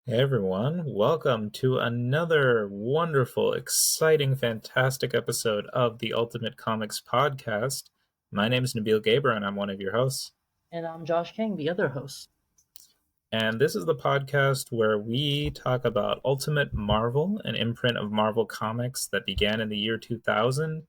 Hey everyone, welcome to another wonderful, exciting, fantastic episode of the Ultimate Comics Podcast. My name is Nabeel Gaber and I'm one of your hosts. And I'm Josh King, the other host. And this is the podcast where we talk about Ultimate Marvel, an imprint of Marvel Comics that began in the year 2000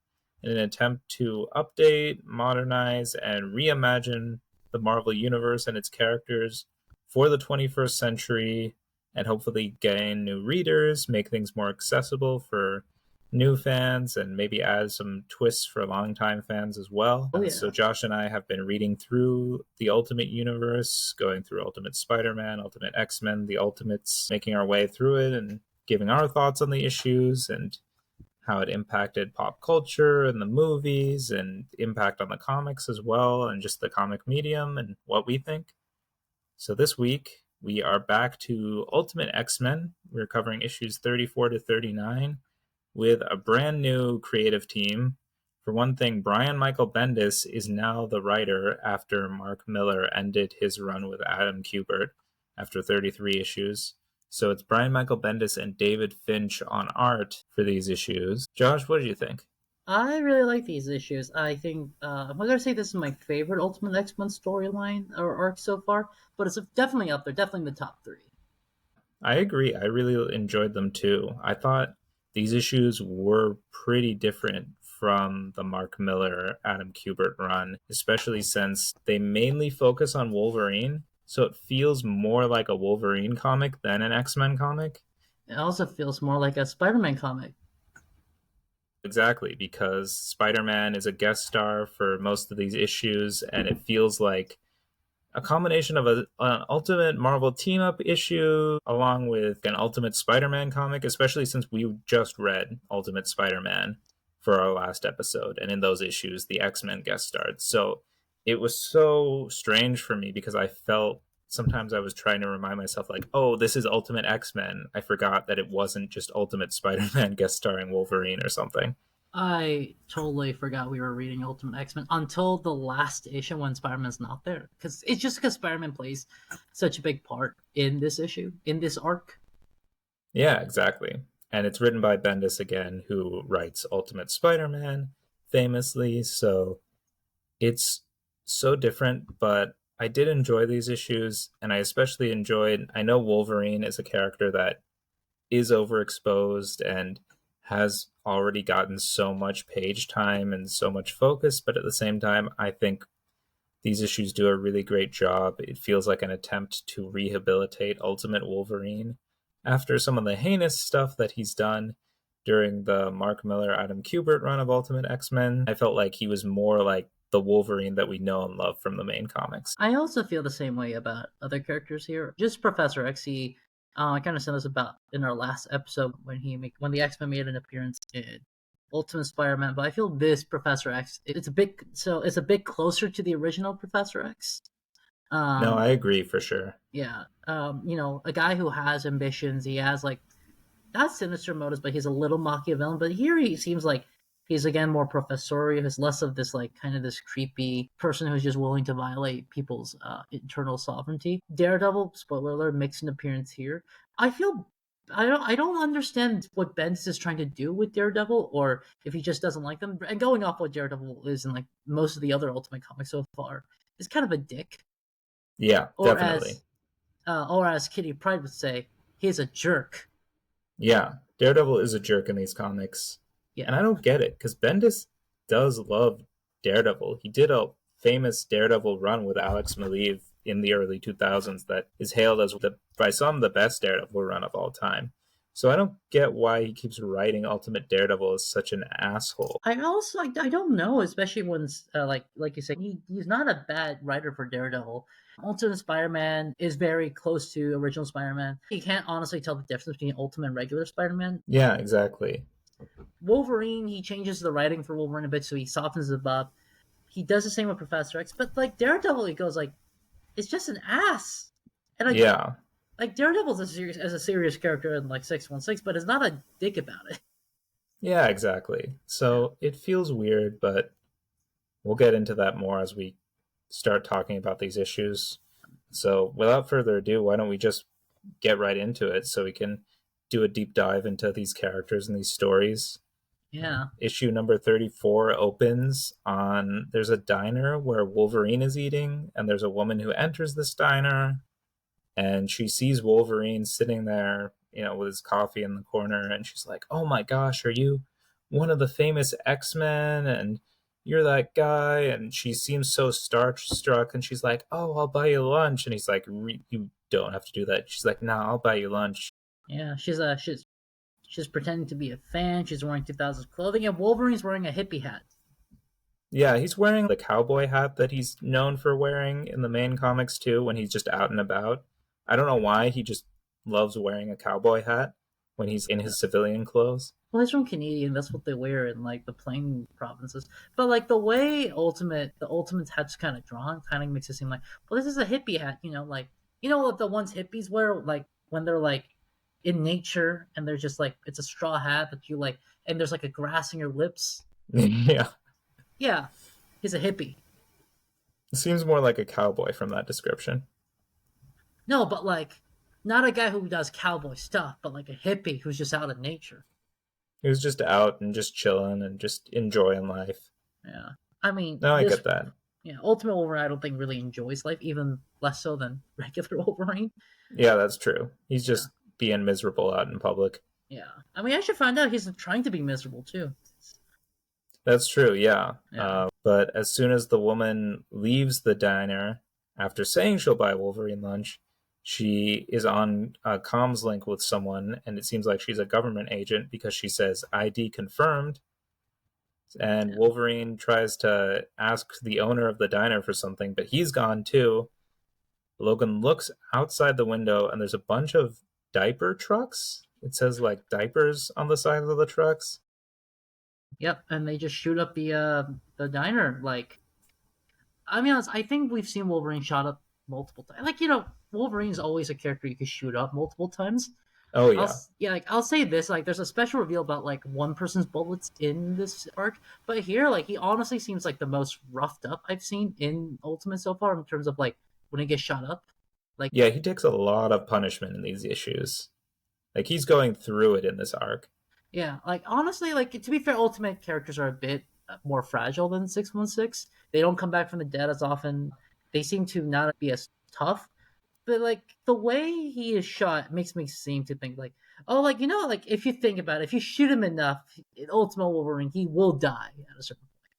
in an attempt to update, modernize, and reimagine the Marvel Universe and its characters for the 21st century and hopefully gain new readers, make things more accessible for new fans, and maybe add some twists for longtime fans as well. Oh So yeah. Josh and I have been reading through the Ultimate Universe, going through Ultimate Spider-Man, Ultimate X-Men, the Ultimates, making our way through it and giving our thoughts on the issues and how it impacted pop culture and the movies and impact on the comics as well and just the comic medium and what we think. So this week we are back to Ultimate X-Men. We're covering issues 34 to 39 with a brand new creative team. For one thing, Brian Michael Bendis is now the writer after Mark Miller ended his run with Adam Kubert after 33 issues. So it's Brian Michael Bendis and David Finch on art for these issues. Josh, what did you think? I really like these issues. I think I'm not gonna say this is my favorite Ultimate X-Men storyline or arc so far, but it's definitely up there, definitely in the top three. I agree. I really enjoyed them too. I thought these issues were pretty different from the Mark Miller, Adam Kubert run, especially since they mainly focus on Wolverine. So it feels more like a Wolverine comic than an X-Men comic. It also feels more like a Spider-Man comic. Exactly, because Spider Man is a guest star for most of these issues, and it feels like a combination of an Ultimate Marvel team up issue along with an Ultimate Spider Man comic, especially since we just read Ultimate Spider Man for our last episode. And in those issues, the X Men guest starred. So it was so strange for me because I felt sometimes I was trying to remind myself, like, oh, this is Ultimate X Men. I forgot that it wasn't just Ultimate Spider Man guest starring Wolverine or something. I totally forgot we were reading Ultimate X-Men until the last issue when Spider-Man's not there. Because it's just because Spider-Man plays such a big part in this issue, in this arc. Yeah, exactly. And it's written by Bendis again, who writes Ultimate Spider Man famously. So it's so different, but I did enjoy these issues. And I especially enjoyed, I know Wolverine is a character that is overexposed and has already gotten so much page time and so much focus. But at the same time, I think these issues do a really great job. It feels like an attempt to rehabilitate Ultimate Wolverine after some of the heinous stuff that he's done during the Mark Miller Adam Kubert run of Ultimate X-Men. I felt like he was more like the Wolverine that we know and love from the main comics. I also feel the same way about other characters here. Just Professor X. I kind of said this about in our last episode when the X Men made an appearance in Ultimate Spider-Man. But I feel this Professor X it's a bit closer to the original Professor X. No, Um, I agree for sure. yeah, a guy who has ambitions. He has like not sinister motives, but he's a little Machiavellian. But here he seems like he's again more professorial. He's less of this like kind of this creepy person who's just willing to violate people's internal sovereignty. Daredevil, spoiler alert, makes an appearance here. I feel I don't understand what Bendis is trying to do with Daredevil, or if he just doesn't like them. And going off what Daredevil is in like most of the other Ultimate comics so far, is kind of a dick, Yeah, or definitely. as Kitty Pryde would say, he's a jerk. Yeah, Daredevil is a jerk in these comics. And Yeah, I don't get it because Bendis does love Daredevil. He did a famous Daredevil run with Alex Maleev in the early 2000s that is hailed as by some the best Daredevil run of all time. So I don't get why he keeps writing Ultimate Daredevil as such an asshole. I don't know, especially when like you said, he's not a bad writer for Daredevil. Ultimate Spider-Man is very close to original Spider-Man. You can't honestly tell the difference between Ultimate and regular Spider-Man. Yeah, exactly. Wolverine, he changes the writing for Wolverine a bit, so he softens it up. He does the same with Professor X, but like Daredevil, he goes like it's just an ass, and Yeah. like Daredevil's as a serious character in like 616, but it's not a dick about it. Yeah, exactly. Yeah. So it feels weird, but we'll get into that more as we start talking about these issues. So without further ado, why don't we just get right into it so we can do a deep dive into these characters and these stories. Yeah. Issue number 34 opens on there's a diner where Wolverine is eating, and there's a woman who enters this diner, and she sees Wolverine sitting there, with his coffee in the corner, and she's like, "Oh my gosh, are you one of the famous X-Men? And you're that guy?" And she seems so starstruck, and she's like, "Oh, I'll buy you lunch." And he's like, "You don't have to do that." She's like, "Nah, I'll buy you lunch." Yeah, she's pretending to be a fan. She's wearing 2000s clothing, and Wolverine's wearing a hippie hat. Yeah, he's wearing the cowboy hat that he's known for wearing in the main comics too when he's just out and about. I don't know why he just loves wearing a cowboy hat when he's in his civilian clothes. Well, he's from Canadian. That's what they wear in like the plain provinces. But like the way the Ultimate's hat's kind of drawn, kind of makes it seem like, well, this is a hippie hat. Like what the ones hippies wear, like when they're like in nature and they're just like it's a straw hat that you like, and there's like a grass in your lips. Yeah. Yeah, he's a hippie. It seems more like a cowboy from that description. No, but like not a guy who does cowboy stuff, but like a hippie who's just out in nature. He was just out and just chilling and just enjoying life. Yeah, I mean, No, I get that. Yeah, Ultimate Wolverine I don't think really enjoys life, even less so than regular Wolverine. Yeah, that's true. He's just being miserable out in public. Yeah, I mean, I should find out he's trying to be miserable too. That's true, yeah. But as soon as the woman leaves the diner, after saying she'll buy Wolverine lunch, she is on a comms link with someone, and it seems like she's a government agent because she says ID confirmed. And Wolverine tries to ask the owner of the diner for something, but he's gone too. Logan looks outside the window, and there's a bunch of diaper trucks. It says like diapers on the side of the trucks. Yep, and they just shoot up the diner. Like, I mean, I think we've seen Wolverine shot up multiple times. Like, Wolverine's always a character you can shoot up multiple times. Oh yeah. I'll say this: like, there's a special reveal about like one person's bullets in this arc, but here, like, he honestly seems like the most roughed up I've seen in Ultimate so far in terms of like when he gets shot up. Like, yeah, he takes a lot of punishment in these issues. Like, he's going through it in this arc. Yeah, like honestly, like to be fair, Ultimate characters are a bit more fragile than 616. They don't come back from the dead as often. They seem to not be as tough. But like the way he is shot makes me seem to think like, oh, like like if you think about it, if you shoot him enough, in Ultimate Wolverine, he will die at a certain point.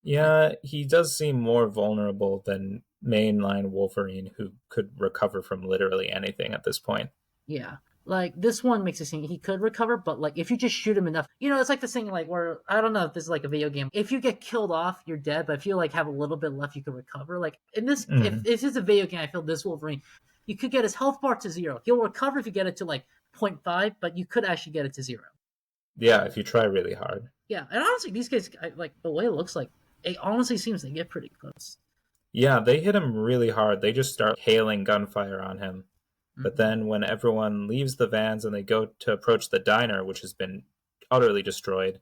Yeah, he does seem more vulnerable than mainline Wolverine, who could recover from literally anything at this point. Yeah. Like this one makes it seem he could recover, but like if you just shoot him enough, it's like the thing like where I don't know if this is like a video game. If you get killed off, you're dead, but if you like have a little bit left, you can recover. Like in this, if this is a video game, I feel this Wolverine, you could get his health bar to 0. He'll recover if you get it to like 0.5, but you could actually get it to 0. Yeah, if you try really hard. Yeah, and honestly, these guys like the way it looks like. It honestly seems they get pretty close. Yeah, they hit him really hard. They just start hailing gunfire on him. But then when everyone leaves the vans and they go to approach the diner, which has been utterly destroyed,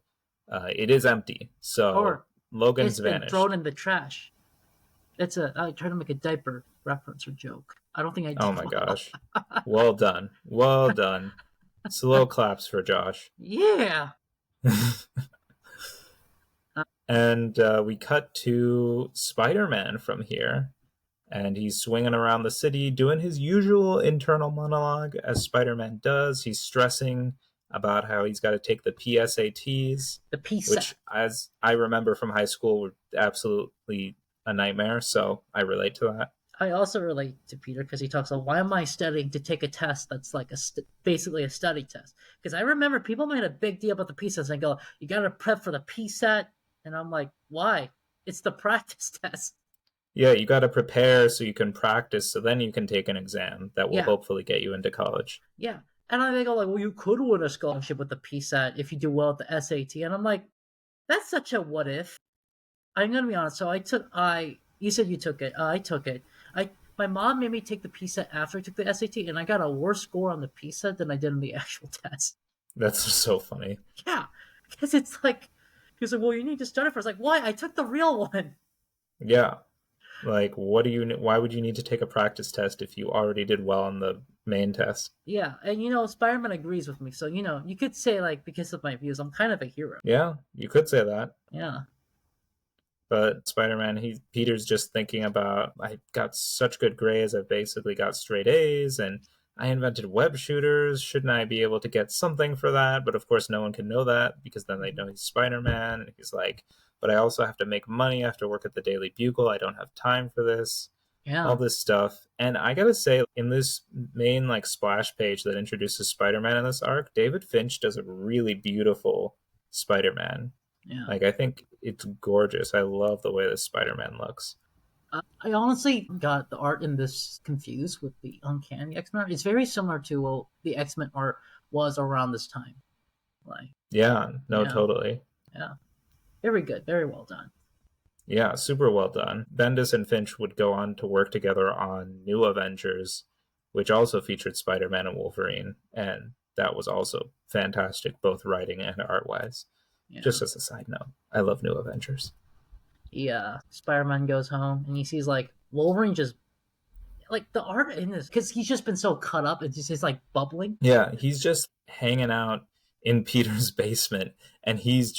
it is empty. So Logan's vanished. It's been thrown in the trash. I tried to make a diaper reference or joke. I don't think I did. Oh my gosh. Well done. Well done. Slow claps for Josh. Yeah. And we cut to Spider-Man from here. And he's swinging around the city doing his usual internal monologue, as Spider-Man does. He's stressing about how he's got to take the PSATs. The PSAT. Which, as I remember from high school, were absolutely a nightmare. So I relate to that. I also relate to Peter because he talks about, why am I studying to take a test that's like basically a study test? Because I remember people made a big deal about the PSATs and go, you got to prep for the PSAT. And I'm like, why? It's the practice test. Yeah, you got to prepare so you can practice, so then you can take an exam that will hopefully get you into college. Yeah, and I go like, well, you could win a scholarship with the PSAT if you do well at the SAT, and I'm like, that's such a what if. I'm gonna be honest. So you said you took it. I took it. My mom made me take the PSAT after I took the SAT, and I got a worse score on the PSAT than I did on the actual test. That's so funny. Yeah, because it's like, he's like, well, you need to study first. Like, why? I took the real one. Yeah. Like, why would you need to take a practice test if you already did well on the main test? Yeah, and you know, Spider-Man agrees with me. So, you know, you could say like because of my views, I'm kind of a hero. Yeah, you could say that. Yeah. But Spider-Man, Peter's just thinking about, I got such good grades, I basically got straight A's, and I invented web shooters. Shouldn't I be able to get something for that? But of course, no one can know that because then they know he's Spider-Man. And he's like, but I also have to make money. I have to work at the Daily Bugle. I don't have time for this. All Yeah. this stuff. And I gotta say, in this main like splash page that introduces Spider-Man in this arc, David Finch does a really beautiful Spider-Man. Yeah. Like, I think it's gorgeous. I love the way this Spider-Man looks. I honestly got the art in this confused with the Uncanny X-Men. It's very similar to what the X-Men art was around this time. Like, Yeah, no, yeah, totally. yeah, very good, very well done. Yeah, super well done. Bendis and Finch would go on to work together on New Avengers, which also featured Spider-Man and Wolverine, and that was also fantastic, both writing and art-wise. Yeah, Just as a side note, I love New Avengers. Spider-Man goes home and he sees like Wolverine just like the art in this because he's just been so cut up. It's just like bubbling. Yeah, he's just hanging out in Peter's basement and he's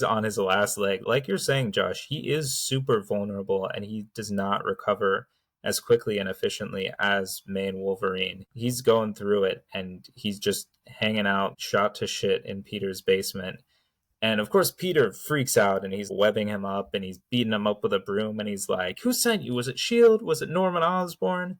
on his last leg. Like you're saying, Josh, he is super vulnerable and he does not recover as quickly and efficiently as main Wolverine. He's going through it and he's just hanging out shot to shit in Peter's basement. And of course, Peter freaks out and he's webbing him up and he's beating him up with a broom and he's like, "Who sent you? Was it S.H.I.E.L.D.? Was it Norman Osborn?"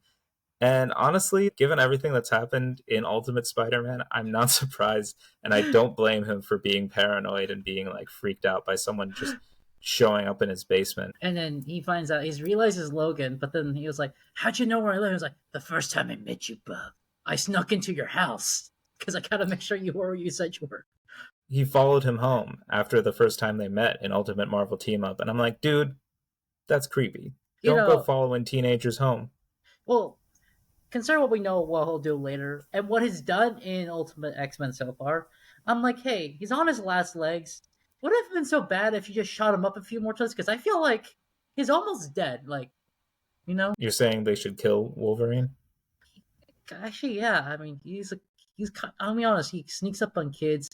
And honestly, given everything that's happened in Ultimate Spider-Man, I'm not surprised, and I don't blame him for being paranoid and being like freaked out by someone just showing up in his basement. And then he finds out he realizes Logan, but then he was like, "How'd you know where I live?" He was like, "The first time I met you, bub, I snuck into your house because I gotta make sure you were where you said you were." He followed him home after the first time they met in Ultimate Marvel Team Up, and I'm like, dude, that's creepy. You Don't go know, following teenagers home. well, consider what we know what he'll do later and what he's done in Ultimate X-Men so far. I'm like, hey, he's on his last legs. Would it have been so bad if you just shot him up a few more times? Because I feel like he's almost dead. Like, you know, You're saying they should kill Wolverine? actually, yeah. I mean, he's. I'll be honest. He sneaks up on kids.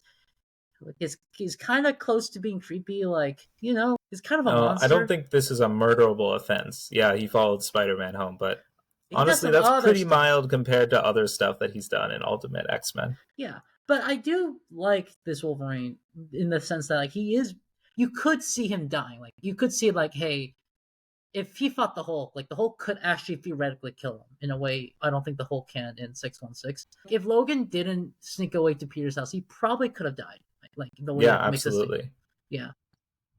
Like, he's kind of close to being creepy. Like, you know, he's kind of a I don't monster. think this is a murderable offense. Yeah, he followed Spider-Man home, but He does honestly, some that's other pretty stuff. mild compared to other stuff that he's done in Ultimate X-Men. Yeah, but I do like this Wolverine in the sense that like he is. You could see him dying. Like you could see like, hey, if he fought the Hulk, like the Hulk could actually theoretically kill him in a way I don't think the Hulk can in 616. If Logan didn't sneak away to Peter's house, he probably could have died. Like the way Yeah, that makes it seem. absolutely. Yeah,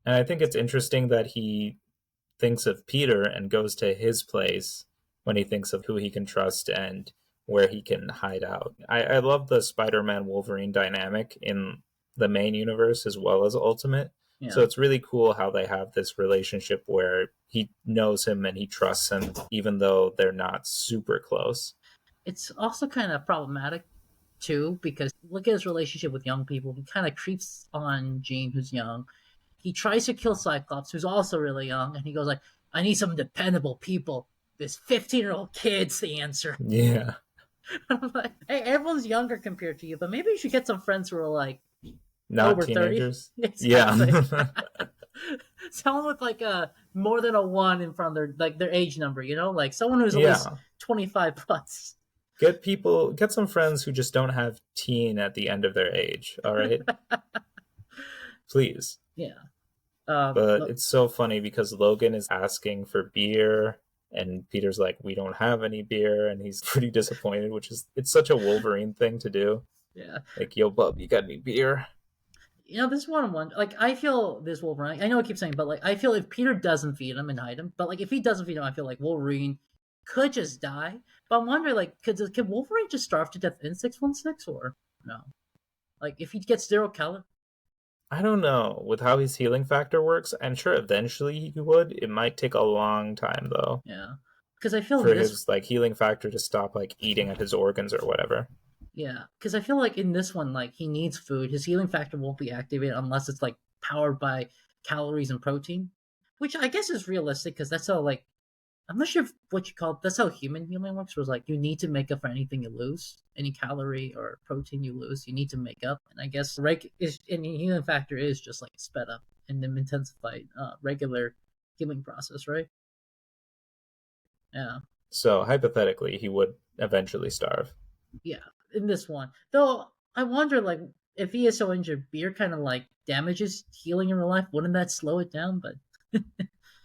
And I think it's interesting that he thinks of Peter and goes to his place when he thinks of who he can trust and where he can hide out. I love the Spider-Man Wolverine dynamic in the main universe as well as Ultimate. So yeah. it's really cool how they have this relationship where he knows him and he trusts him, even though they're not super close. It's also kind of problematic too because look at his relationship with young people. He kind of creeps on Jean, who's young. He tries to kill Cyclops, who's also really young, and he goes like, "I need some dependable people. This 15-year-old kid's the answer." Yeah, I'm like, hey, everyone's younger compared to you, but maybe you should get some friends who are like not over 30. teenagers. Exactly. Yeah. Someone with like a more than a one in front of their age number, you know, like someone who's at least Yeah. 25 plus. Get some friends who just don't have teen at the end of their age, all right? Please. Yeah. But Look, it's so funny because Logan is asking for beer and Peter's like, "We don't have any beer," and he's pretty disappointed, which is it's such a Wolverine thing to do. yeah. Like, "Yo, bub, you got any beer?" You know, this one, like, I feel this Wolverine, I know I keep saying, but, like, I feel if Peter doesn't feed him and hide him, but, like, if he doesn't feed him, I feel like Wolverine could just die. But I'm wondering, like, could Wolverine just starve to death in 616 or no? Like, if he gets zero calories? I don't know. With how his healing factor works, I'm sure eventually he would. It might take a long time though Yeah. Because I feel in for this, his like healing factor to stop like eating at his organs or whatever. yeah. Because I feel like in this one, like, he needs food. His healing factor won't be activated unless it's, like, powered by calories and protein, which I guess is realistic because that's how, like, I'm not sure what you call it. That's how human healing works. Was like you need to make up for anything you lose, any calorie or protein you lose. You need to make up, and I guess any healing factor is just like sped up and then intensified regular healing process, right? Yeah, So hypothetically, he would eventually starve. yeah. In this one, though, I wonder like if he is so injured, beer kind of like damages healing in real life. Wouldn't that slow it down? But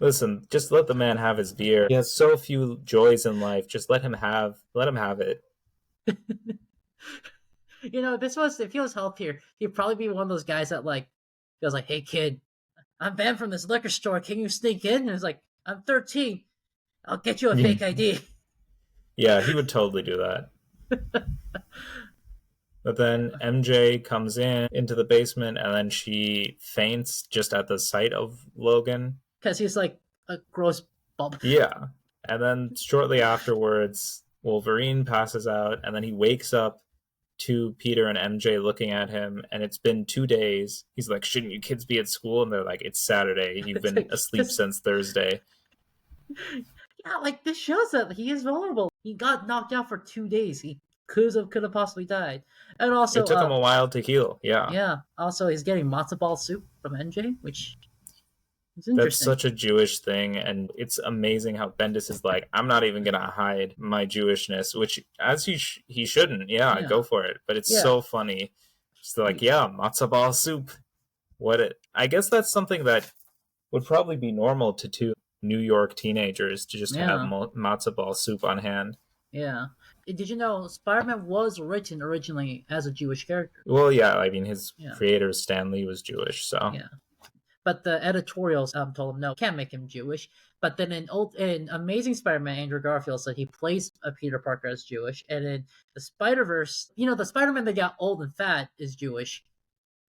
Listen, just let the man have his beer. He has so few joys in life. Just let him have it. this was if he was healthier, he'd probably be one of those guys that like goes like, "Hey kid, I'm banned from this liquor store. Can you sneak in?" And it's like, "I'm 13. I'll get you a fake ID." Yeah, he would totally do that. But then MJ comes into the basement and then she faints just at the sight of Logan. Because he's like a gross bub. Yeah. And then shortly afterwards, Wolverine passes out and then he wakes up to Peter and MJ looking at him, and it's been 2 days. He's like, "Shouldn't you kids be at school?" And they're like, "It's Saturday. You've been asleep since Thursday." Yeah, like this shows that he is vulnerable. He got knocked out for 2 days. He could have possibly died. And also, It took him a while to heal. Yeah. yeah. Also, he's getting matzo ball soup from NJ, which is That's interesting. such a Jewish thing, and it's amazing how Bendis is like, "I'm not even gonna hide my Jewishness," which as he shouldn't. Yeah, Yeah, go for it. But it's yeah, so funny. Just like, yeah, matzo ball soup. I guess that's something that would probably be normal to two New York teenagers to just have yeah, matzo ball soup on hand. yeah. Did you know Spider-Man was written originally as a Jewish character? Well, yeah, I mean his Yeah, creator Stan Lee was Jewish, so yeah. But the editorials told him no, can't make him Jewish. But then in Amazing Spider-Man, Andrew Garfield said he plays a Peter Parker as Jewish, and in the Spider-Verse, the Spider-Man that got old and fat is Jewish.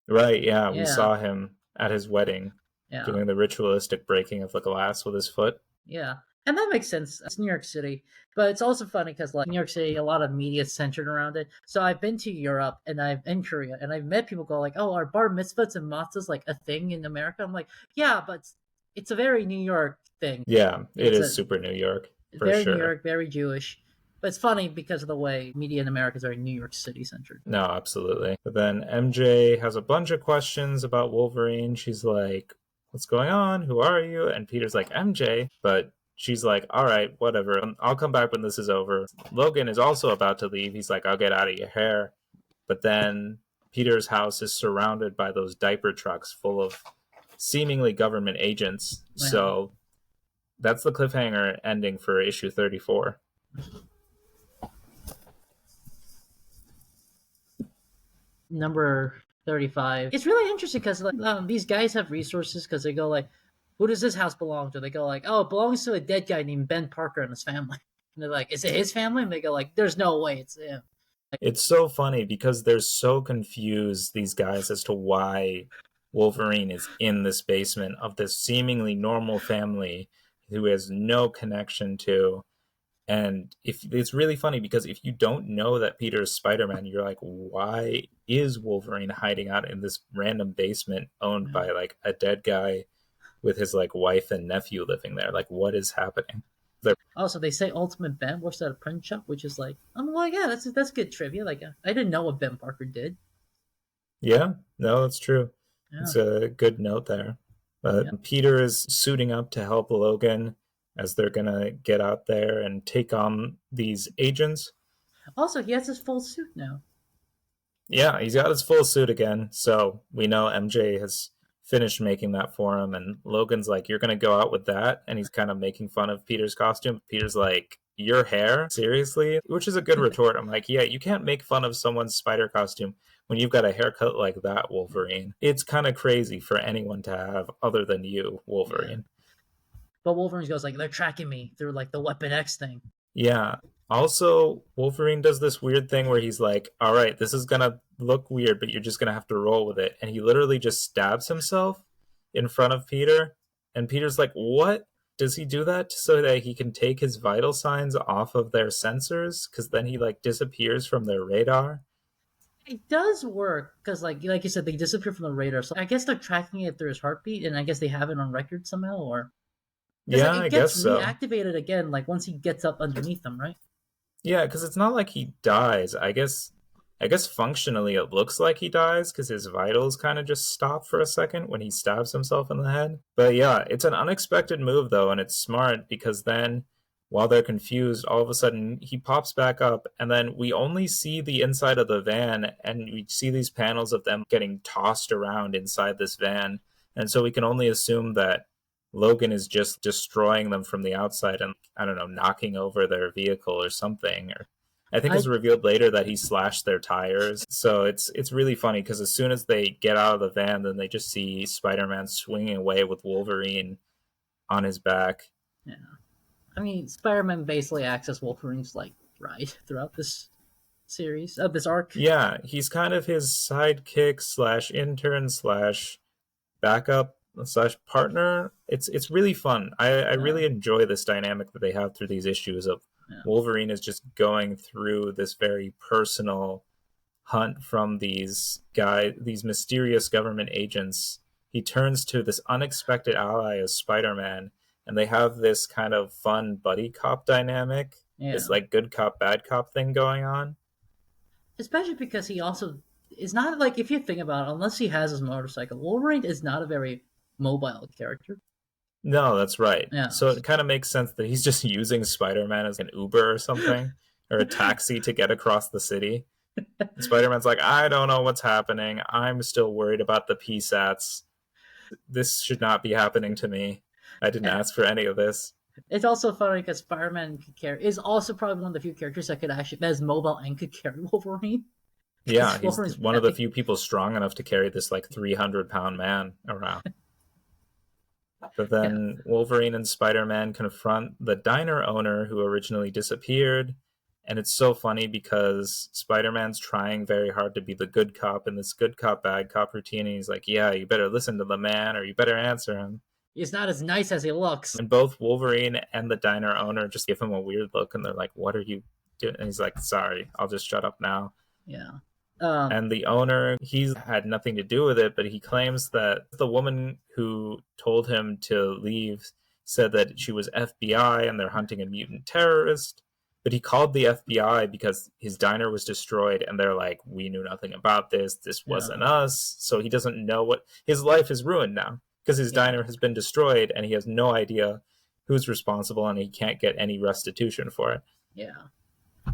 right, yeah, we Yeah, saw him at his wedding yeah, doing the ritualistic breaking of the glass with his foot. yeah, and that makes sense. It's New York City, but it's also funny because like New York City, a lot of media is centered around it. So I've been to Europe and I've in Korea, and I've met people go like, "Oh, are bar mitzvahs and matzahs like a thing in America?" I'm like, "Yeah, but it's a very New York thing. Yeah, it It's is a super New York for very New sure. York, very Jewish." But it's funny because of the way media in America is very New York City centered. No, absolutely. But then MJ has a bunch of questions about Wolverine. She's like, "What's going on? Who are you?" And Peter's like, "MJ." But she's like, "All right, whatever. I'll come back when this is over." Logan is also about to leave. He's like, "I'll get out of your hair." But then Peter's house is surrounded by those diaper trucks full of seemingly government agents. Yeah. So that's the cliffhanger ending for issue 34. Number 35. It's really interesting because like these guys have resources because they go like, "Who does this house belong to?" They go like, "Oh, it belongs to a dead guy named Ben Parker and his family." And they're like, "Is it his family?" And they go like, "There's no way it's him." It's so funny because they're so confused, these guys, as to why Wolverine is in this basement of this seemingly normal family who has no connection to. And if it's really funny because if you don't know that Peter is Spider-Man, you're like, why is Wolverine hiding out in this random basement owned Yeah. by like a dead guy with his like wife and nephew living there? Like, what is happening? They're, Also, they say Ultimate Ben works at a print shop, which is like, I'm like, yeah, that's good trivia. Like, I didn't know what Ben Parker did. yeah, no, that's true. Yeah, It's a good note there. yeah. But Peter is suiting up to help Logan as they're gonna get out there and take on these agents. Also, he has his full suit now. Yeah, he's got his full suit again, so we know MJ has finished making that for him, and Logan's like, "You're gonna go out with that," and he's kind of making fun of Peter's costume. Peter's like, "Your hair? Seriously?" Which is a good retort. I'm like, "Yeah, you can't make fun of someone's spider costume when you've got a haircut like that, Wolverine. It's kind of crazy for anyone to have other than you, Yeah. Wolverine." But Wolverine goes like, they're tracking me through like the Weapon X thing. Yeah. Also, Wolverine does this weird thing where he's like, "All right, this is gonna look weird, but you're just gonna have to roll with it." And he literally just stabs himself in front of Peter. And Peter's like, "What?" Does he do that so that he can take his vital signs off of their sensors? Because then he like disappears from their radar. It does work because, like you said, they disappear from the radar. So I guess they're tracking it through his heartbeat, and I guess they have it on record somehow. Or Because Yeah, like it I gets guess so. reactivated again, like once he gets up underneath them, right? Yeah, because it's not like he dies. I guess functionally it looks like he dies because his vitals kind of just stop for a second when he stabs himself in the head. But yeah, it's an unexpected move though, and it's smart because then while they're confused, all of a sudden he pops back up, and then we only see the inside of the van, and we see these panels of them getting tossed around inside this van. And so we can only assume that Logan is just destroying them from the outside and, I don't know, knocking over their vehicle or something. Or I think it's I revealed later that he slashed their tires. So it's really funny because as soon as they get out of the van, then they just see Spider-Man swinging away with Wolverine on his back. yeah. I mean, Spider-Man basically acts as Wolverine's like ride throughout this series of this arc. Yeah, he's kind of his sidekick slash intern slash backup slash partner. It's really fun. I Yeah, really enjoy this dynamic that they have through these issues of yeah. Wolverine is just going through this very personal hunt from these mysterious government agents. He turns to this unexpected ally as Spider-Man, and they have this kind of fun buddy cop dynamic, Yeah. this like good cop bad cop thing going on. Especially because he also is not like, if you think about it, unless he has his motorcycle, Wolverine is not a very mobile character. No, that's right. Yeah. So it kind of makes sense that he's just using Spider-Man as an Uber or something, or a taxi to get across the city. And Spider-Man's like, I don't know what's happening. I'm still worried about the PSATs. This should not be happening to me. I didn't And ask for any of this. it's also funny because Spider-Man could carry is also probably one of the few characters that could actually that is mobile and could carry Wolverine. Yeah, Because he's Wolverine's one of the heavy. few people strong enough to carry this like 300-pound man around. But Yeah. then Wolverine and Spider-Man confront the diner owner who originally disappeared. And it's so funny because Spider-Man's trying very hard to be the good cop in this good cop, bad cop routine. And he's like, yeah, you better listen to the man or you better answer him. He's not as nice as he looks. And both Wolverine and the diner owner just give him a weird look and they're like, what are you doing? And he's like, sorry, I'll just shut up now. Yeah. And the owner, he's had nothing to do with it, but he claims that the woman who told him to leave said that she was FBI and they're hunting a mutant terrorist. But he called the FBI because his diner was destroyed, and they're like, we knew nothing about this. This Yeah. wasn't us. So he doesn't know what his life is ruined now because his Yeah. diner has been destroyed, and he has no idea who's responsible, and he can't get any restitution for it. Yeah.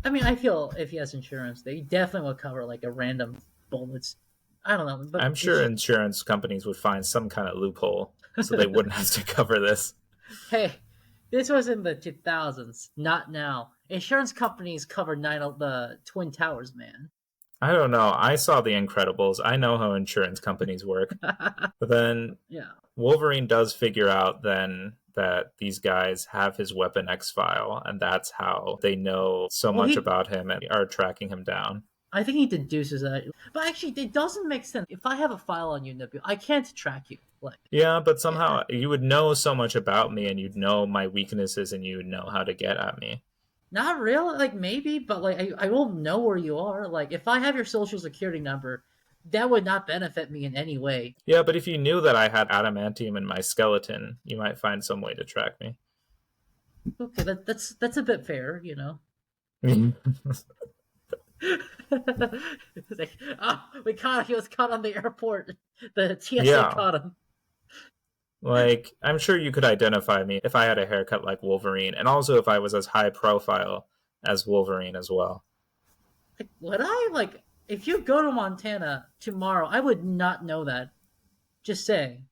I mean, I feel if he has insurance, they definitely will cover like a random bullets. I don't know, but I'm sure insurance companies would find some kind of loophole so they wouldn't have to cover this. hey, this was in the 2000s, not now. Insurance companies covered the Twin Towers, man. I don't know. I saw The Incredibles. I know how insurance companies work. But then Yeah. Wolverine does figure out then that these guys have his Weapon X file, and that's how they know so Well, much he. about him and are tracking him down. I think he deduces that, but actually, it doesn't make sense. If I have a file on you, Nabeel, I can't track you. Like, Yeah, but yeah, somehow you would know so much about me and you'd know my weaknesses and you would know how to get at me. not really. Like maybe, but like I won't know where you are. Like if I have your social security number, that would not benefit me in any way. Yeah, but if you knew that I had adamantium in my skeleton, you might find some way to track me. Okay, that's a bit fair, you know. It's like, oh, we caught him. He was caught on the airport. The TSA Yeah, caught him. like, I'm sure you could identify me if I had a haircut like Wolverine, and also if I was as high profile as Wolverine as well. Like, would I like if you go to Montana tomorrow? I would not know that. Just saying.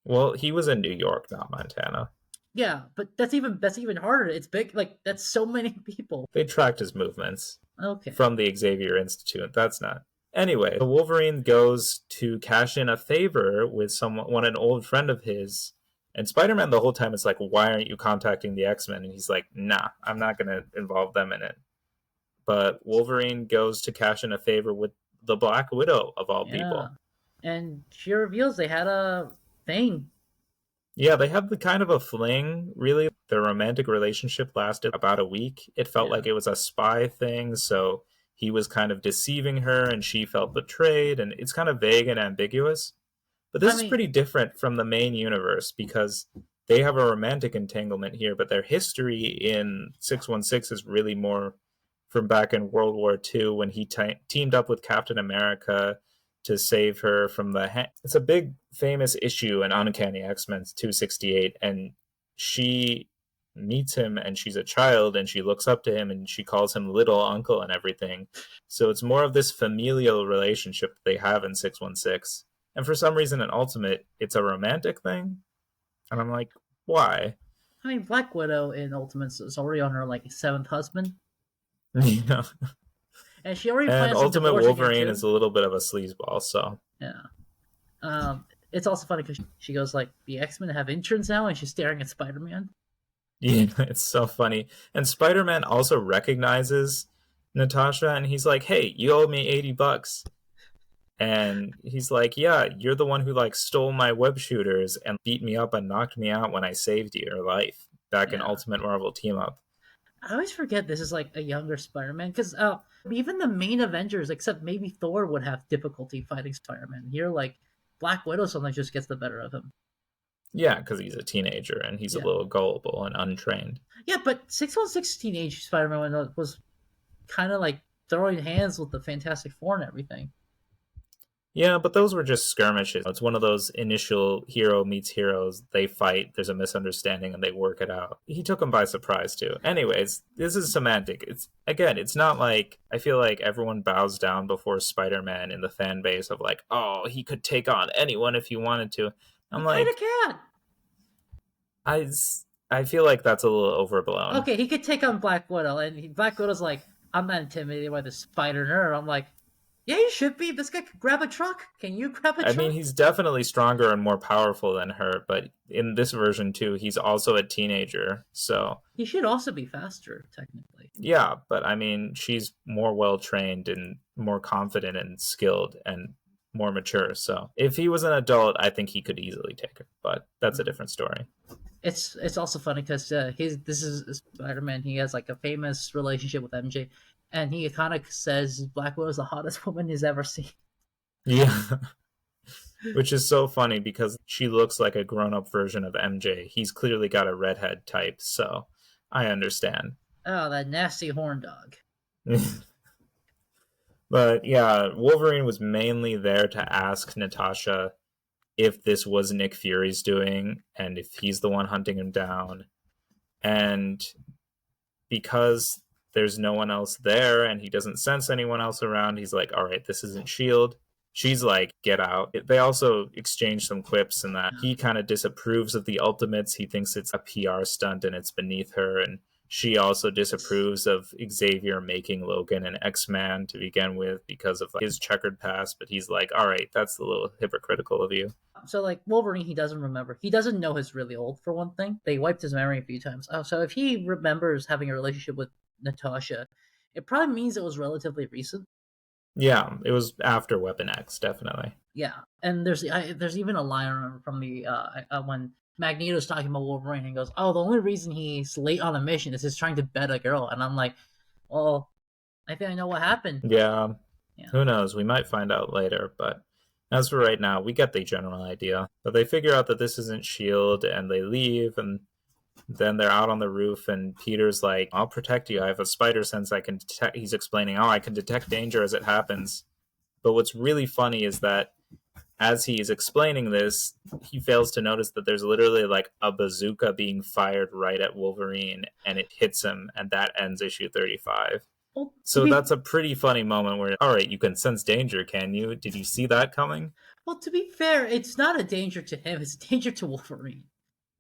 Well, he was in New York, not Montana. Yeah, but that's even harder. It's big. Like that's so many people. They tracked his movements Okay. from the Xavier Institute. That's not. Anyway, the Wolverine goes to cash in a favor with someone, an old friend of his. And Spider-Man the whole time is like, why aren't you contacting the X-Men? And he's like, nah, I'm not going to involve them in it. But Wolverine goes to cash in a favor with the Black Widow, of all Yeah. people. And she reveals they had a thing. Yeah, they had the kind of a fling, really. Their romantic relationship lasted about a week. It felt Yeah. like it was a spy thing, so he was kind of deceiving her and she felt betrayed, and it's kind of vague and ambiguous. But I this is mean, pretty different from the main universe because they have a romantic entanglement here, but their history in 616 is really more from back in World War II when he teamed up with Captain America to save her from the. It's a big famous issue in Uncanny X-Men 268, and she meets him and she's a child and she looks up to him and she calls him little uncle and everything. So it's more of this familial relationship they have in 616. And for some reason in Ultimate, it's a romantic thing. And I'm like, why? I mean, Black Widow in Ultimates is already on her like seventh husband, Yeah. and she already And plans on Ultimate divorcing him Wolverine too. is a little bit of a sleazeball, so. Yeah. It's also funny because she goes like, "The X-Men have interns now," and she's staring at Spider-Man. Yeah, it's so funny. And Spider-Man also recognizes Natasha and he's like, "Hey, you owe me $80." And he's like, "Yeah, you're the one who like stole my web shooters and beat me up and knocked me out when I saved your life back in Yeah. Ultimate Marvel Team Up." I always forget this is like a younger Spider-Man because even the main Avengers, except maybe Thor, would have difficulty fighting Spider-Man. Here, like Black Widow, sometimes just gets the better of him. Yeah, because he's a teenager and he's a Yeah, little gullible and untrained. yeah, but 616 teenage Spider-Man was kind of like throwing hands with the Fantastic Four and everything. Yeah, but those were just skirmishes. It's one of those initial hero meets heroes. They fight, there's a misunderstanding, and they work it out. He took him by surprise, too. Anyways, this is semantic. It's not like, I feel like everyone bows down before Spider-Man in the fan base of like, oh, he could take on anyone if he wanted to. He I'm kind of like, can. I, I feel like that's a little overblown. Okay, he could take on Black Widow, and Black Widow's like, "I'm not intimidated by the spider nerd." I'm like, "Yeah, you should be. This guy could grab a truck. Can you grab a I mean, truck?" he's definitely stronger and more powerful than her, but in this version, too, he's also a teenager, so. He should also be faster, technically. Yeah, but I mean, she's more well trained and more confident and skilled and more mature. So if he was an adult, I think he could easily take her. But that's a different story. It's also funny because this is Spider-Man. He has like a famous relationship with MJ, and he kind of says Black Widow is the hottest woman he's ever seen. Yeah, which is so funny because she looks like a grown-up version of MJ. He's clearly got a redhead type, so I understand. Oh, that nasty horn dog. But yeah, Wolverine was mainly there to ask Natasha if this was Nick Fury's doing and if he's the one hunting him down. And because there's no one else there and he doesn't sense anyone else around, he's like, all right, this isn't S.H.I.E.L.D. She's like, get out. They also exchange some quips in that he kind of disapproves of the Ultimates. He thinks it's a PR stunt and it's beneath her. And she also disapproves of Xavier making Logan an X-Man to begin with because of his checkered past. But he's like, all right, that's a little hypocritical of you. So like Wolverine, he doesn't remember. He doesn't know he's really old for one thing. They wiped his memory a few times. So if he remembers having a relationship with Natasha, it probably means it was relatively recent. Yeah, it was after Weapon X, definitely. Yeah, and there's even a line from the when Magneto's talking about Wolverine and goes, "Oh, the only reason he's late on a mission is he's trying to bet a girl," and I'm like, "Well, I think I know what happened." Yeah, Yeah. Who knows? We might find out later, but as for right now, we get the general idea. But they figure out that this isn't S.H.I.E.L.D. and they leave, and then they're out on the roof, and Peter's like, I'll protect you. I have a spider sense I can detect. He's explaining, I can detect danger as it happens. But what's really funny is that as he is explaining this, he fails to notice that there's literally like a bazooka being fired right at Wolverine, and it hits him, and that ends issue 35. Well, So that's a pretty funny moment where, all right, you can sense danger, can you? Did you see that coming? Well, to be fair, it's not a danger to him; it's a danger to Wolverine.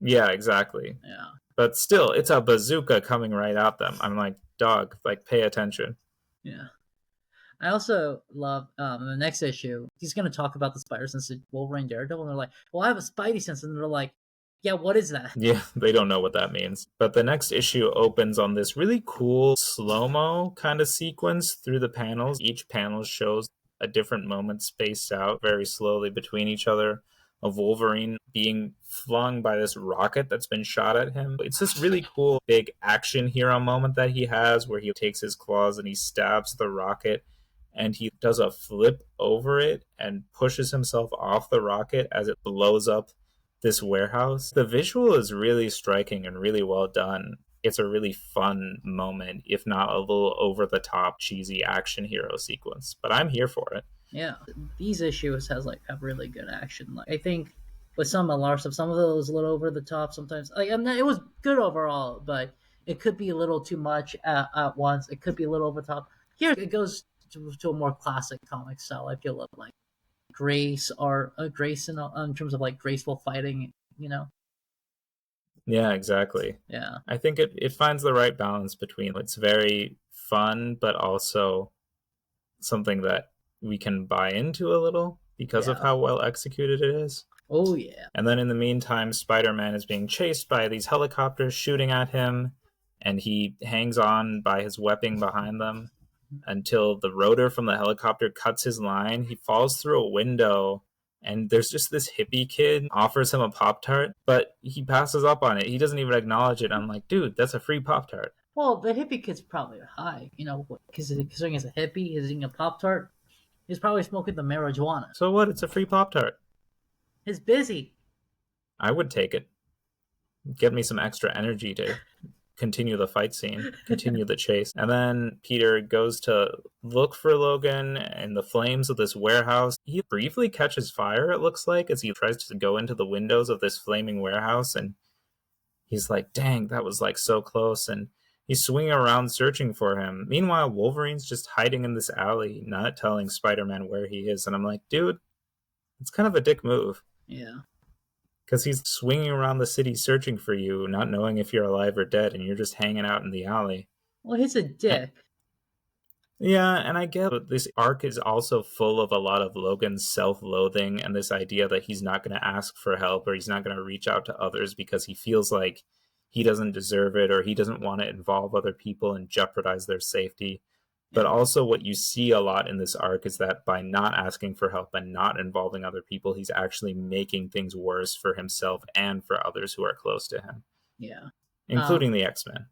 Yeah, exactly. Yeah. But still, it's a bazooka coming right at them. I'm like, dog, like, pay attention. Yeah. I also love in the next issue, he's going to talk about the spider sense of Wolverine Daredevil, and they're like, well, I have a spidey sense, and they're like, yeah, what is that? Yeah, they don't know what that means. But the next issue opens on this really cool slow-mo kind of sequence through the panels. Each panel shows a different moment spaced out very slowly between each other of Wolverine being flung by this rocket that's been shot at him. It's this really cool big action hero moment that he has where he takes his claws and he stabs the rocket and he does a flip over it and pushes himself off the rocket as it blows up this warehouse. The visual is really striking and really well done. It's a really fun moment, if not a little over the top cheesy action hero sequence. But I'm here for it. Yeah, these issues have really good action. Like I think with some of stuff, some of it was a little over the top sometimes. Like it was good overall, but it could be a little too much at once. It could be a little over the top. Here it goes to a more classic comic style. I feel like grace or grace in terms of like graceful fighting. You know. Yeah, exactly. Yeah. I think it finds the right balance between it's very fun, but also something that we can buy into a little because of Yeah. how well executed it is. Oh yeah. And then in the meantime, Spider-Man is being chased by these helicopters shooting at him, and he hangs on by his webbing behind them until the rotor from the helicopter cuts his line. He falls through a window, and there's just this hippie kid offers him a Pop-Tart, but he passes up on it. He doesn't even acknowledge it. I'm like, dude, that's a free Pop-Tart. Well, the hippie kid's probably high, because considering he's a hippie, he's eating a Pop Tart. He's probably smoking the marijuana. So what? It's a free Pop-Tart. He's busy. I would take it. Get me some extra energy to continue the fight scene, continue the chase. And then Peter goes to look for Logan in the flames of this warehouse. He briefly catches fire, it looks like, as he tries to go into the windows of this flaming warehouse. And he's like, dang, that was like so close. And he's swinging around searching for him. Meanwhile, Wolverine's just hiding in this alley, not telling Spider-Man where he is. And I'm like, dude, it's kind of a dick move. Yeah. Because he's swinging around the city searching for you, not knowing if you're alive or dead, and you're just hanging out in the alley. Well, he's a dick. Yeah, and I get it. This arc is also full of a lot of Logan's self-loathing and this idea that he's not going to ask for help or he's not going to reach out to others because he feels like he doesn't deserve it or he doesn't want to involve other people and jeopardize their safety. But also what you see a lot in this arc is that by not asking for help and not involving other people, he's actually making things worse for himself and for others who are close to him. Yeah. Including the X-Men.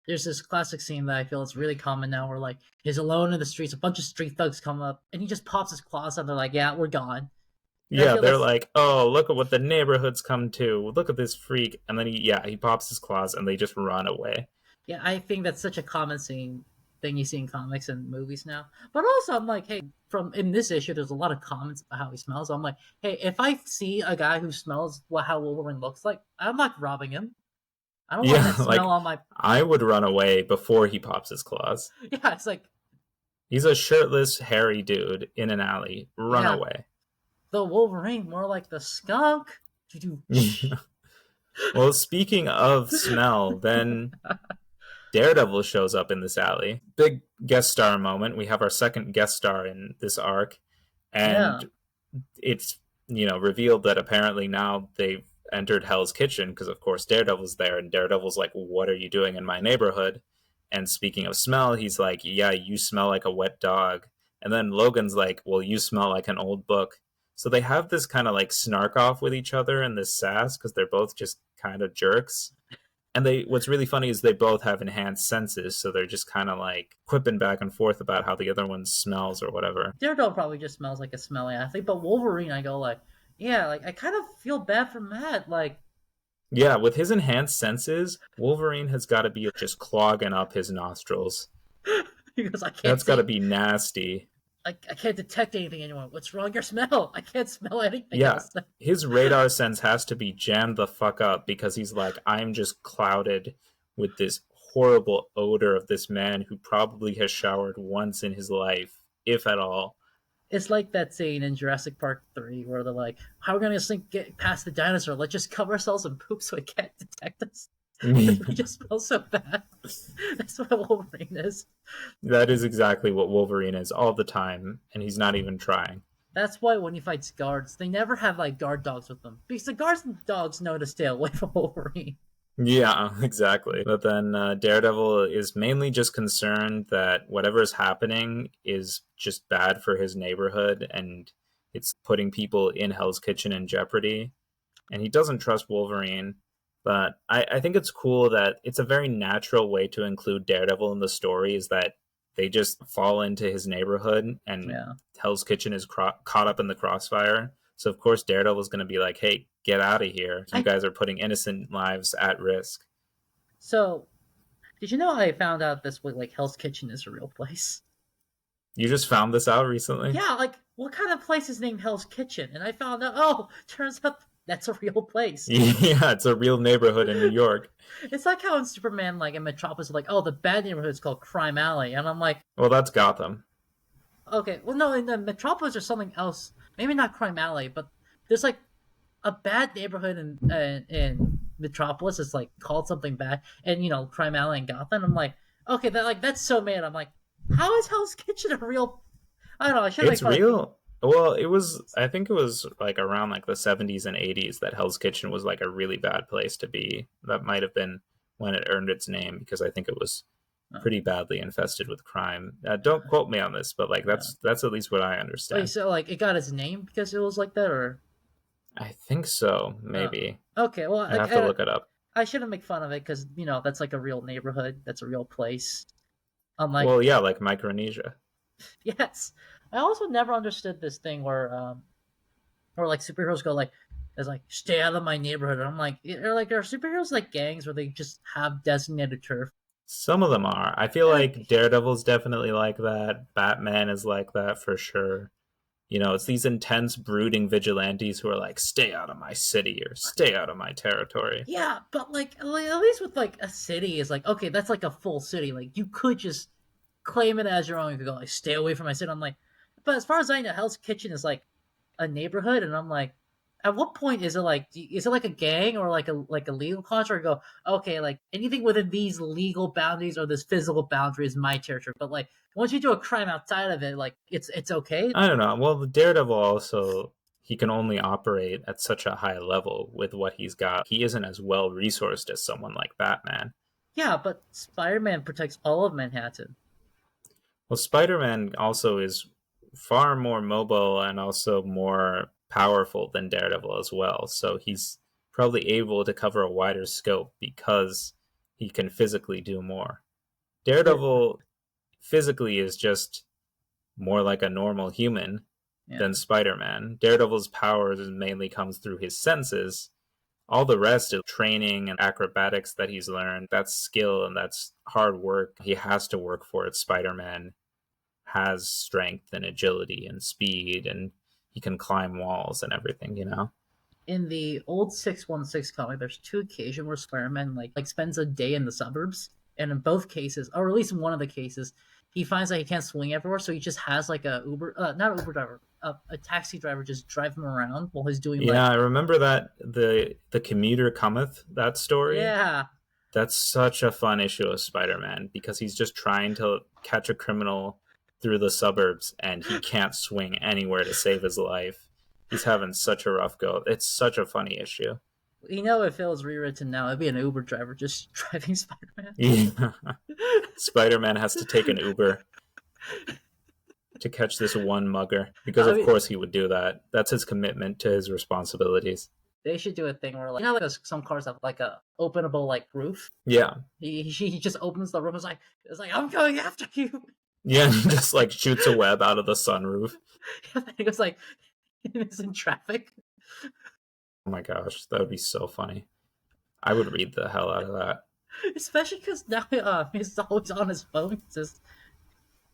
There's this classic scene that I feel is really common now where, like, he's alone in the streets, a bunch of street thugs come up, and he just pops his claws out, and they're like, yeah, we're gone. Yeah, they're like, oh, look at what the neighborhood's come to. Look at this freak. And then he pops his claws, and they just run away. Yeah, I think that's such a common thing you see in comics and movies now. But also, I'm like, hey, in this issue, there's a lot of comments about how he smells. I'm like, hey, if I see a guy who smells how Wolverine looks like, I'm not robbing him. I don't want that smell on my... I would run away before he pops his claws. Yeah, it's like... He's a shirtless, hairy dude in an alley. Run away. The Wolverine, more like the skunk. Well, speaking of smell, then... Daredevil shows up in this alley. Big guest star moment. We have our second guest star in this arc. And it's, revealed that apparently now they've entered Hell's Kitchen because, of course, Daredevil's there. And Daredevil's like, what are you doing in my neighborhood? And speaking of smell, he's like, yeah, you smell like a wet dog. And then Logan's like, well, you smell like an old book. So they have this kind of like snark off with each other and this sass because they're both just kind of jerks. And what's really funny is they both have enhanced senses, so they're just kind of like quipping back and forth about how the other one smells or whatever. Daredevil probably just smells like a smelly athlete, but Wolverine, I go like, yeah, like I kind of feel bad for Matt, like. Yeah, with his enhanced senses, Wolverine has got to be just clogging up his nostrils. Because I can't. That's got to be nasty. I can't detect anything anymore. What's wrong? Your smell. I can't smell anything. Yeah, else. His radar sense has to be jammed the fuck up because he's like, I'm just clouded with this horrible odor of this man who probably has showered once in his life, if at all. It's like that scene in Jurassic Park 3 where they're like, how are we going to get past the dinosaur? Let's just cover ourselves in poop so it can't detect us. We just smell so bad. That's what Wolverine is. That is exactly what Wolverine is all the time, and he's not even trying. That's why when he fights guards, they never have like guard dogs with them. Because the guards and dogs know to stay away from Wolverine. Yeah, exactly. But then Daredevil is mainly just concerned that whatever is happening is just bad for his neighborhood, and it's putting people in Hell's Kitchen in jeopardy. And he doesn't trust Wolverine. But I think it's cool that it's a very natural way to include Daredevil in the story is that they just fall into his neighborhood and Hell's Kitchen is caught up in the crossfire. So of course Daredevil's going to be like, hey, get out of here. You I guys are putting innocent lives at risk. so did you know I found out this way like Hell's Kitchen is a real place? You just found this out recently? Yeah, like what kind of place is named Hell's Kitchen? And I found out, oh, turns out that's a real place. Yeah, it's a real neighborhood in New York. It's like how in Superman, like in Metropolis, like, oh, the bad neighborhood is called Crime Alley, and I'm like, Well, that's Gotham. okay, well, no, in the Metropolis there's something else. Maybe not Crime Alley, but there's like a bad neighborhood in Metropolis. It's like called something bad, and Crime Alley in Gotham. I'm like, okay, that's so mad. I'm like, how is Hell's Kitchen a real? I don't know. I should make It's fun of. real. Well, I think it was like around like the 70s and 80s that Hell's Kitchen was like a really bad place to be. That might have been when it earned its name because I think it was pretty badly infested with crime. Don't quote me on this, but like that's at least what I Wait, understand. so like it got its name because it was like that, or? I think so, Uh, maybe. okay, well, I have to look it up. I shouldn't make fun of it because that's like a real neighborhood. That's a real place. Unlike Well, yeah, like Micronesia. yes, I also never understood this thing where like superheroes go like, it's like stay out of my neighborhood. And I'm like, are superheroes like gangs where they just have designated turf? Some of them are. I feel like Daredevil's definitely like that. Batman is like that for sure. It's these intense, brooding vigilantes who are like, stay out of my city or stay out of my territory. Yeah, but like at least with like a city is like okay, that's like a full city. Like you could just claim it as your own. You could go like stay away from my city. I'm like, but as far as I know, Hell's Kitchen is like a neighborhood, and I'm like, at what point is it like a gang or like a legal contract? Or go okay, like anything within these legal boundaries or this physical boundary is my territory. But like once you do a crime outside of it, like it's okay. I don't know. Well, the Daredevil also, he can only operate at such a high level with what he's got. He isn't as well resourced as someone like Batman. Yeah, but Spider-Man protects all of Manhattan. Well, Spider-Man also is far more mobile and also more powerful than Daredevil as well. So he's probably able to cover a wider scope because he can physically do more. Daredevil physically is just more like a normal human than Spider-Man. Daredevil's powers mainly comes through his senses. All the rest is training and acrobatics that he's learned. That's skill and that's hard work. He has to work for it. Spider-Man has strength and agility and speed, and he can climb walls and everything. In the old 616 comic, there's two occasions where Spider-Man like spends a day in the suburbs, and in both cases, or at least in one of the cases, he finds that he can't swing everywhere, so he just has like a not an Uber driver, a taxi driver just drive him around while he's doing. Yeah, I remember that the commuter cometh, that story. Yeah, that's such a fun issue of Spider-Man because he's just trying to catch a criminal through the suburbs and he can't swing anywhere to save his life. He's having such a rough go. It's such a funny issue. If it was rewritten now, it'd be an Uber driver just driving Spider-Man. Yeah. Spider-Man has to take an Uber to catch this one mugger because of course he would do that. That's his commitment to his responsibilities. They should do a thing where like some cars have like a openable like roof. Yeah. He just opens the roof and it's like I'm going after you. Yeah, he just like shoots a web out of the sunroof. Yeah, he goes like it's in traffic. Oh my gosh, that would be so funny. I would read the hell out of that. Especially because now he's always on his phone.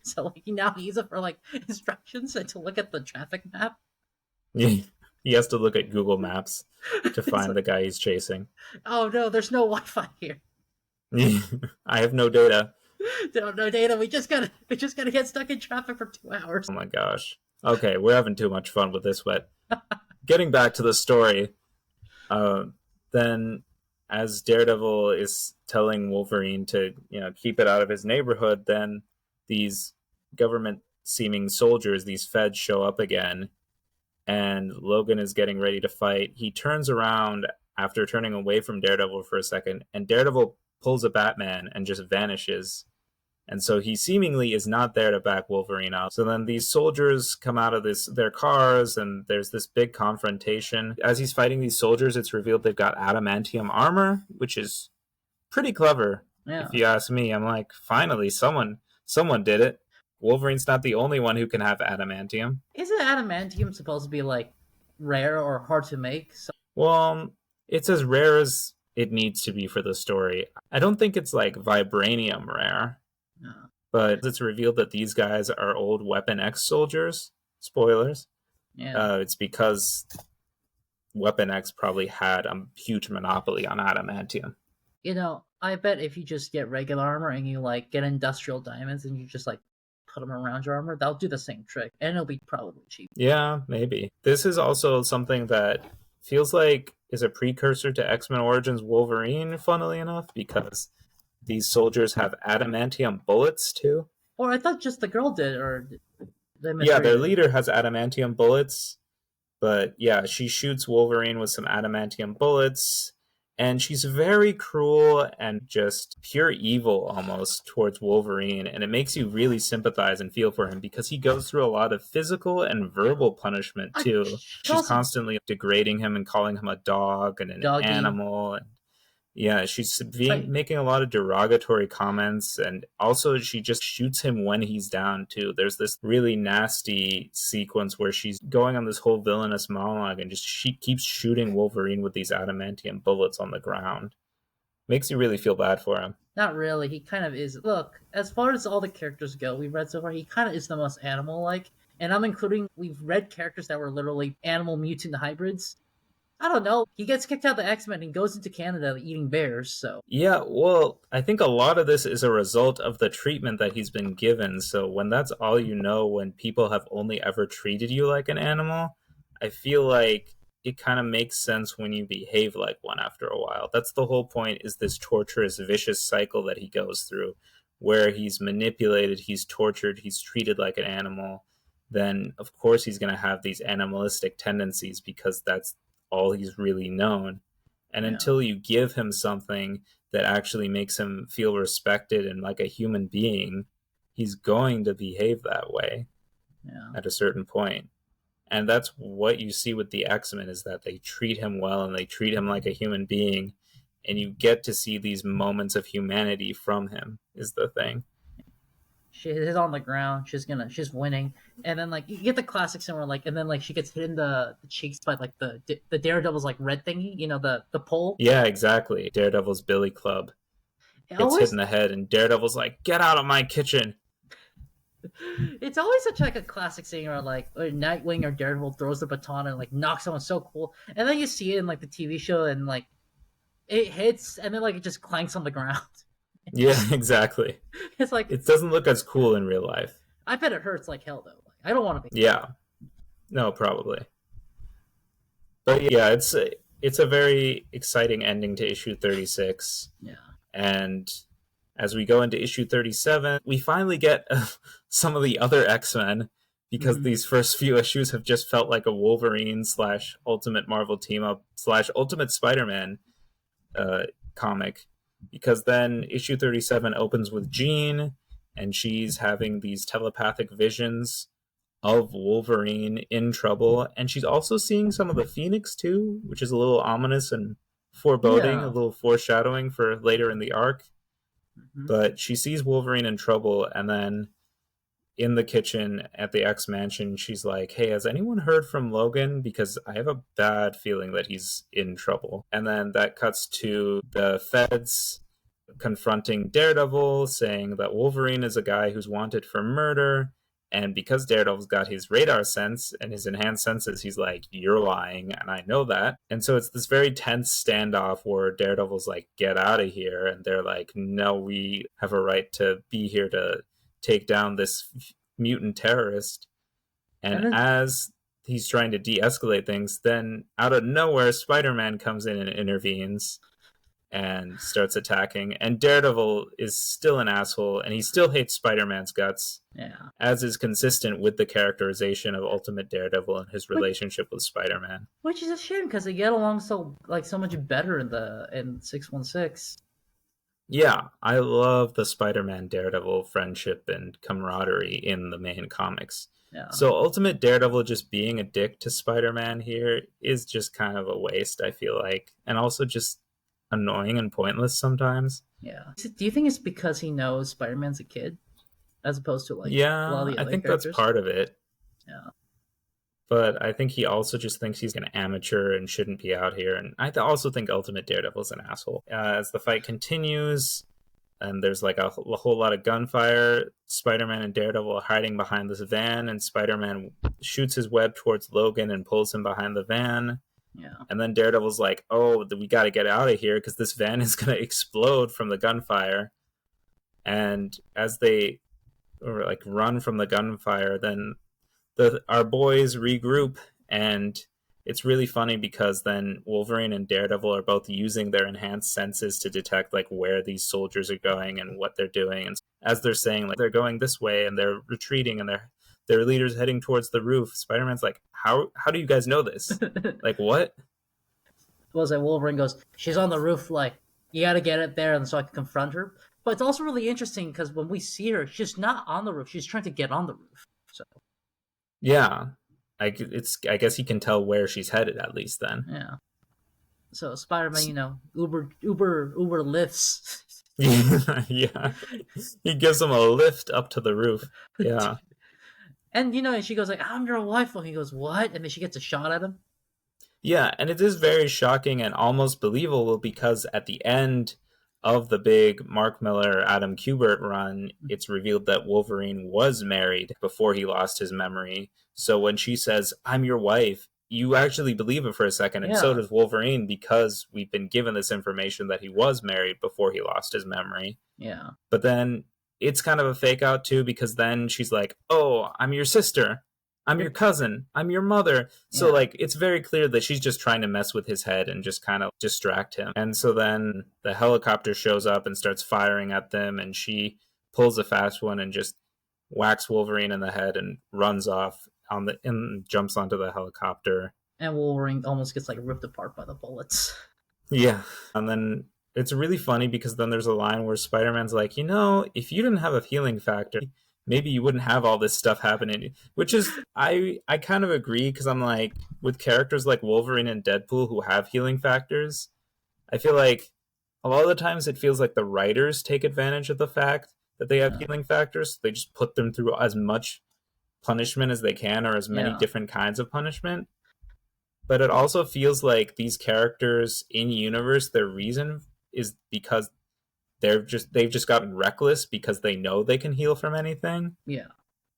So like he now uses it for like instructions and to look at the traffic map. Yeah, he has to look at Google Maps to find the guy he's chasing. Oh no, there's no Wi-Fi here. I have no data. No data. We just gotta get stuck in traffic for 2 hours. Oh my gosh. Okay, we're having too much fun with this, but getting back to the story, then as Daredevil is telling Wolverine to, keep it out of his neighborhood, then these government-seeming soldiers, these feds, show up again, and Logan is getting ready to fight. He turns around after turning away from Daredevil for a second, and Daredevil pulls a Batman and just vanishes. And so he seemingly is not there to back Wolverine up. So then these soldiers come out of their cars, and there's this big confrontation. As he's fighting these soldiers, it's revealed they've got adamantium armor, which is pretty clever, if you ask me. I'm like, finally, someone did it. Wolverine's not the only one who can have adamantium. Isn't adamantium supposed to be like rare or hard to make. So Well, it's as rare as it needs to be for the story. I don't think it's like vibranium rare, uh, but it's revealed that these guys are old Weapon X soldiers. Spoilers. yeah, It's because Weapon X probably had a huge monopoly on adamantium. I bet if you just get regular armor and you like get industrial diamonds and you just like put them around your armor, that'll do the same trick, and it'll be probably cheap. Yeah, maybe. This is also something that feels like is a precursor to X-Men Origins Wolverine, funnily enough, because these soldiers have adamantium bullets too. Or I thought just the girl did, or they Yeah, misread their it. leader has adamantium bullets, but yeah, she shoots Wolverine with some adamantium bullets, and she's very cruel and just pure evil almost towards Wolverine, and it makes you really sympathize and feel for him because he goes through a lot of physical and verbal punishment too. She She's calls him constantly degrading him and calling him a dog and an doggy. animal, and yeah, she's Like making a lot of derogatory comments, and also she just shoots him when he's down too. There's this really nasty sequence where she's going on this whole villainous monologue, and just she keeps shooting Wolverine with these adamantium bullets on the ground. Makes you really feel bad for him. not really. He kind of is. Look, as far as all the characters go we've read so far, he kind of is the most animal-like. And I'm including we've read characters that were literally animal mutant hybrids. I don't know. He gets kicked out of the X-Men and goes into Canada eating bears. So Yeah, well, I think a lot of this is a result of the treatment that he's been given. So when that's all you know, when people have only ever treated you like an animal, I feel like it kind of makes sense when you behave like one after a while. That's the whole point, is this torturous, vicious cycle that he goes through where he's manipulated, he's tortured, he's treated like an animal. Then of course he's going to have these animalistic tendencies because that's all he's really known. And yeah, until you give him something that actually makes him feel respected and like a human being, he's going to behave that way yeah. at a certain point. And that's what you see with the X-Men, is that they treat him well and they treat him like a human being, and you get to see these moments of humanity from him, is the thing. She's on the ground. She's winning, and then like you get the classic scene where like, and then like she gets hit in the cheeks by like the Daredevil's like red thingy, the pole. Yeah, exactly. Daredevil's Billy Club It gets hit in always the head, and Daredevil's like, "Get out of my kitchen!" it's always such like a classic scene where like or Nightwing or Daredevil throws the baton and like knocks someone so cool, and then you see it in like the TV show and like it hits and then like it just clanks on the ground. Yeah, exactly. It's like It doesn't look as cool in real life. I bet it hurts like hell though. Like, I don't want to be. Yeah, no, probably. But yeah, it's a very exciting ending to issue 36. Yeah. And as we go into issue 37, we finally get some of the other X-Men, because Mm-hmm. these first few issues have just felt like a Wolverine slash Ultimate Marvel team up slash Ultimate Spider-Man uh, comic. Because then issue 37 opens with Jean, and she's having these telepathic visions of Wolverine in trouble, and she's also seeing some of the Phoenix too, which is a little ominous and foreboding, a Yeah. little foreshadowing for later in the arc. Mm-hmm. But she sees Wolverine in trouble, and then in the kitchen at the X Mansion, she's like, "Hey, has anyone heard from Logan? Because I have a bad feeling that he's in trouble." And then that cuts to the feds confronting Daredevil, saying that Wolverine is a guy who's wanted for murder. And because Daredevil's got his radar sense and his enhanced senses, he's like, "You're lying, and I know that." And so it's this very tense standoff where Daredevil's like, "Get out of here." And they're like, "No, we have a right to be here to take down this mutant terrorist." And And then as he's trying to de escalate things, then out of nowhere, Spider Man comes in and intervenes and starts attacking. And Daredevil is still an asshole, and he still hates Spider Man's guts, yeah. as is consistent with the characterization of Ultimate Daredevil and his Which relationship with Spider Man. which is a shame because they get along so much better in 616. Yeah, I love the Spider Man Daredevil friendship and camaraderie in the main comics. Yeah. So, Ultimate Daredevil just being a dick to Spider Man here is just kind of a waste, I feel like. And also just annoying and pointless sometimes. Yeah. Do you think it's because he knows Spider-Man's a kid, as opposed to like a lot of Yeah, the I other think that's characters? part of it. Yeah. But I think he also just thinks he's an amateur and shouldn't be out here. And I also think Ultimate Daredevil's an asshole. As the fight continues, and there's like a whole lot of gunfire, Spider-Man and Daredevil are hiding behind this van, and Spider-Man shoots his web towards Logan and pulls him behind the van. Yeah. And then Daredevil's like, oh, we got to get out of here because this van is going to explode from the gunfire. And as they like run from the gunfire, then our boys regroup, and it's really funny because then Wolverine and Daredevil are both using their enhanced senses to detect like where these soldiers are going and what they're doing. And as they're saying like they're going this way and they're retreating and their leader's heading towards the roof, Spider-Man's like, how do you guys know this? Like, what? Was it Wolverine goes, she's on the roof, like, you gotta get it there and so I can confront her. But it's also really interesting because when we see her, she's not on the roof. She's trying to get on the roof. So yeah, I guess he can tell where she's headed at least then. Yeah. So Spider-Man, Uber lifts. Yeah, he gives him a lift up to the roof. Yeah. And she goes like, I'm your wife. And he goes, what? And then she gets a shot at him. Yeah, and it is very shocking and almost believable because at the end of the big Mark Millar, Adam Kubert run, it's revealed that Wolverine was married before he lost his memory. So when she says, I'm your wife, you actually believe it for a second, and so does Wolverine because we've been given this information that he was married before he lost his memory. Yeah. But then it's kind of a fake out too because then she's like, oh, I'm your sister. I'm your cousin. I'm your mother. So, like, it's very clear that she's just trying to mess with his head and just kind of distract him. And so then the helicopter shows up and starts firing at them, and she pulls a fast one and just whacks Wolverine in the head and runs off and jumps onto the helicopter. And Wolverine almost gets, like, ripped apart by the bullets. Yeah. And then it's really funny because then there's a line where Spider-Man's like, if you didn't have a healing factor, maybe you wouldn't have all this stuff happening, which is, I kind of agree because I'm like, with characters like Wolverine and Deadpool who have healing factors, I feel like a lot of the times it feels like the writers take advantage of the fact that they have healing factors. So they just put them through as much punishment as they can or as many different kinds of punishment. But it also feels like these characters in universe, their reason is because they've just gotten reckless because they know they can heal from anything. Yeah.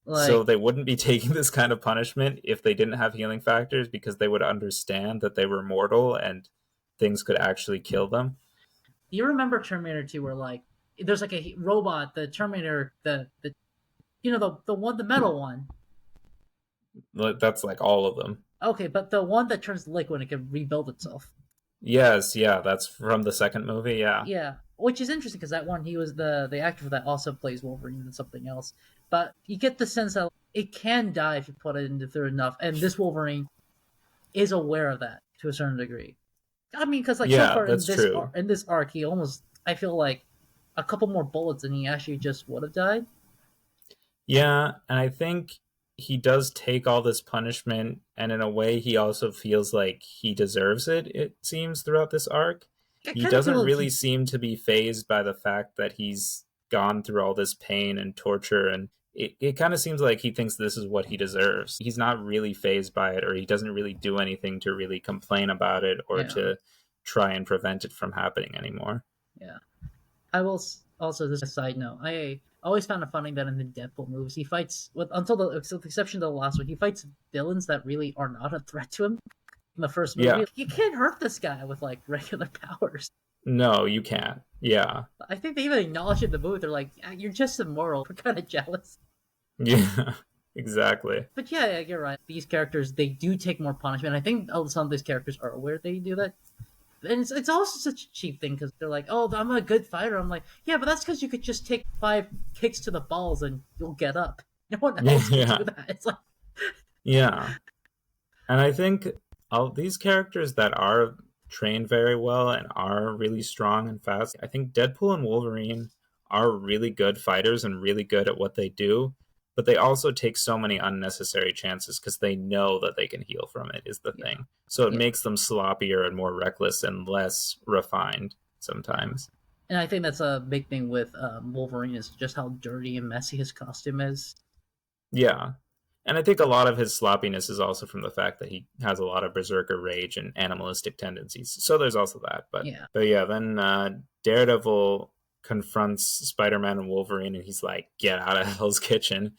So they wouldn't be taking this kind of punishment if they didn't have healing factors because they would understand that they were mortal and things could actually kill them. You remember Terminator 2 where like there's like a robot, the Terminator, the metal one. That's like all of them. Okay, but the one that turns liquid and it can rebuild itself. Yes, yeah, that's from the second movie, yeah. Yeah, which is interesting because that one, he was the actor for that also plays Wolverine and something else. But you get the sense that it can die if you put it in through enough, and this Wolverine is aware of that to a certain degree. I mean, because so far in this arc, he almost, I feel like a couple more bullets and he actually just would have died. Yeah, and I think he does take all this punishment, and in a way he also feels like he deserves it, it seems, throughout this arc. He doesn't really seem to be fazed by the fact that he's gone through all this pain and torture, and it kind of seems like he thinks this is what he deserves. He's not really fazed by it, or he doesn't really do anything to really complain about it or to try and prevent it from happening anymore. Yeah. I will also, this is a side note, I always found it funny that in the Deadpool movies, he fights, with the exception of the last one, he fights villains that really are not a threat to him. In the first movie, you can't hurt this guy with like regular powers. No, you can't. Yeah. I think they even acknowledge in the movie, they're like, you're just immoral. We're kind of jealous. Yeah, exactly. But yeah, you're right. These characters, they do take more punishment. I think some of these characters are aware they do that. And it's also such a cheap thing because they're like, oh, I'm a good fighter. I'm like, yeah, but that's because you could just take 5 kicks to the balls and you'll get up. No one else can do that. It's like... Yeah. And I think all these characters that are trained very well and are really strong and fast, I think Deadpool and Wolverine are really good fighters and really good at what they do, but they also take so many unnecessary chances because they know that they can heal from it, is the thing. So it makes them sloppier and more reckless and less refined sometimes. And I think that's a big thing with Wolverine, is just how dirty and messy his costume is. Yeah. And I think a lot of his sloppiness is also from the fact that he has a lot of berserker rage and animalistic tendencies. So there's also that. Yeah. But yeah, then Daredevil confronts Spider-Man and Wolverine, and he's like, "Get out of Hell's Kitchen."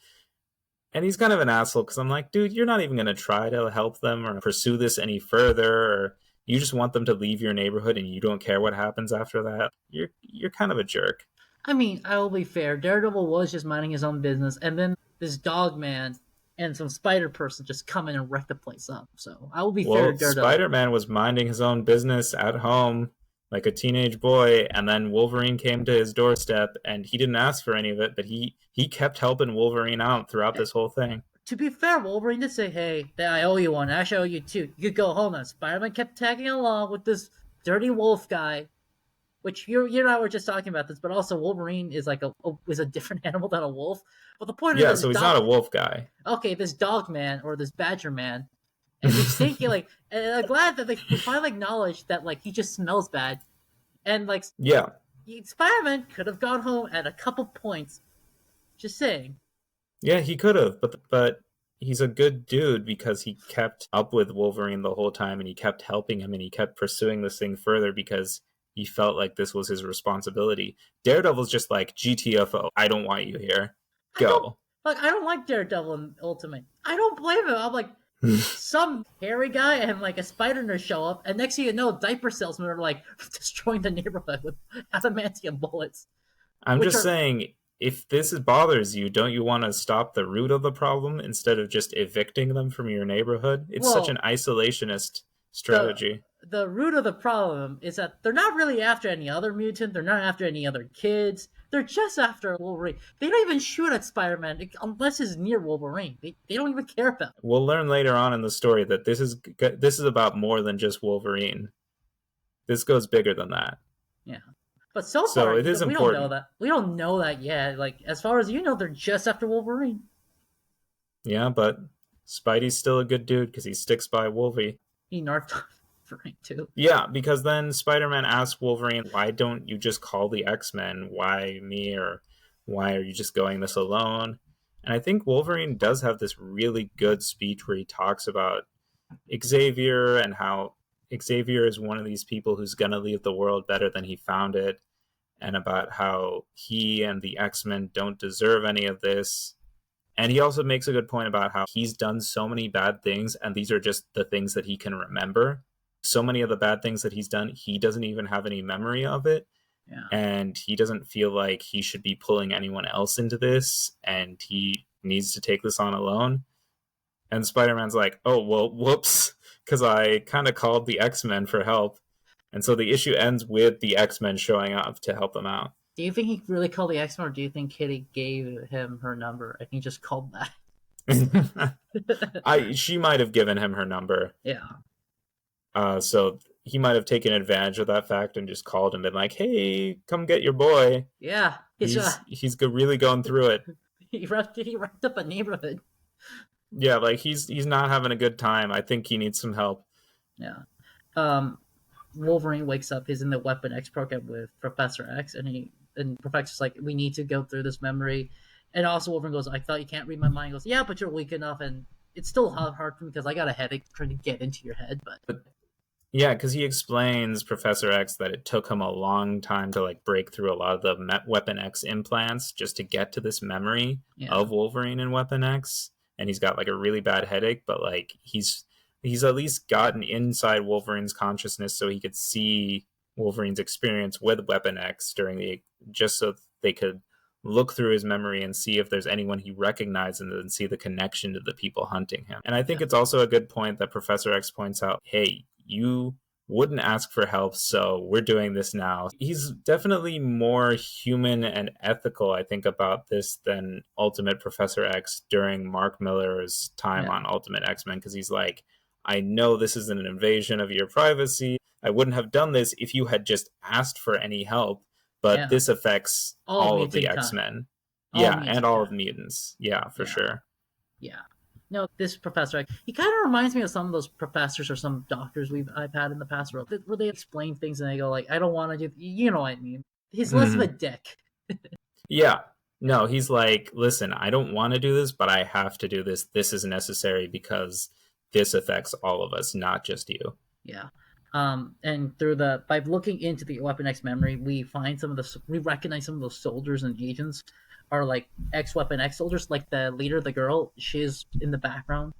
And he's kind of an asshole because I'm like, dude, you're not even going to try to help them or pursue this any further, or you just want them to leave your neighborhood and you don't care what happens after that. You're kind of a jerk. I mean, I will be fair. Daredevil was just minding his own business, and then this dog man and some spider person just come in and wreck the place up. So I will be fair Well, to Daredevil. Spider-Man was minding his own business at home like a teenage boy, and then Wolverine came to his doorstep, and he didn't ask for any of it, but he kept helping Wolverine out throughout this whole thing. To be fair, Wolverine did say, "Hey, I owe you one. Actually, I owe you two. You could go home now." Spider-Man kept tagging along with this dirty wolf guy, which you and I were just talking about this, but also Wolverine is like is a different animal than a wolf. But the point Yeah, of this so he's not a wolf guy. okay, this dog man or this badger man, and he's thinking like, and I'm glad that they finally acknowledged that like he just smells bad, and like Yeah. Spider-Man could have gone home at a couple points. Just saying. Yeah, he could have, but he's a good dude because he kept up with Wolverine the whole time and he kept helping him and he kept pursuing this thing further because he felt like this was his responsibility. Daredevil's just like, GTFO, I don't want you here. Go. I don't like Daredevil in Ultimate. I don't blame him. I'm like, some hairy guy and like a spider nurse show up, and next thing you know, diaper salesmen are like destroying the neighborhood with adamantium bullets. I'm just saying, if this bothers you, don't you want to stop the root of the problem instead of just evicting them from your neighborhood? It's such an isolationist strategy. The root of the problem is that they're not really after any other mutant. They're not after any other kids. They're just after Wolverine. They don't even shoot at Spider-Man unless he's near Wolverine. They don't even care about him. We'll learn later on in the story that this is about more than just Wolverine. This goes bigger than that. Yeah. But so far, it is we important. don't know that. We don't know that yet. Like, as far as you know, they're just after Wolverine. Yeah, but Spidey's still a good dude because he sticks by Wolvie. He narked Wolverine, too. Yeah, because then Spider-Man asks Wolverine, why don't you just call the X-Men? Why me? Or why are you just going this alone? And I think Wolverine does have this really good speech where he talks about Xavier and how Xavier is one of these people who's going to leave the world better than he found it, and about how he and the X-Men don't deserve any of this. And he also makes a good point about how he's done so many bad things, and these are just the things that he can remember. So many of the bad things that he's done, he doesn't even have any memory of it. Yeah. And he doesn't feel like he should be pulling anyone else into this, and he needs to take this on alone. And Spider-Man's like, oh, well, whoops, because I kind of called the X-Men for help. And so the issue ends with the X-Men showing up to help them out. Do you think he really called the X-Men, or do you think Kitty gave him her number and he just called that? She might have given him her number. Yeah. So he might have taken advantage of that fact and just called him and been like, hey, come get your boy. Yeah. He's really going through it. He wrapped up a neighborhood. Yeah, like he's not having a good time. I think he needs some help. Yeah. Wolverine wakes up. He's in the Weapon X program with Professor X, and Professor's like, we need to go through this memory. And also Wolverine goes, I thought you can't read my mind. He goes, yeah, but you're weak enough, and it's still hard for me because I got a headache trying to get into your head. But yeah, because he explains Professor X that it took him a long time to like break through a lot of the Weapon X implants just to get to this memory of Wolverine and Weapon X. And he's got like a really bad headache, but like he's at least gotten inside Wolverine's consciousness so he could see Wolverine's experience with Weapon X just so they could look through his memory and see if there's anyone he recognizes and see the connection to the people hunting him. And I think it's also a good point that Professor X points out, hey, you wouldn't ask for help, so we're doing this now. He's definitely more human and ethical, I think, about this than Ultimate Professor X during Mark Millar's time on Ultimate X-Men, because he's like, I know this is an invasion of your privacy. I wouldn't have done this if you had just asked for any help, but this affects all of the X-Men. And all of mutants. Yeah, for sure. Yeah. No, this Professor, he kind of reminds me of some of those professors or some doctors I've had in the past where they explain things and they go like, I don't want to do, you know what I mean. He's less of a dick. Yeah. No, he's like, listen, I don't want to do this, but I have to do this. This is necessary because this affects all of us, not just you. Yeah. And through the by looking into the Weapon X memory, we find we recognize some of those soldiers and agents are like ex Weapon X soldiers. Like the leader, the girl, she's in the background.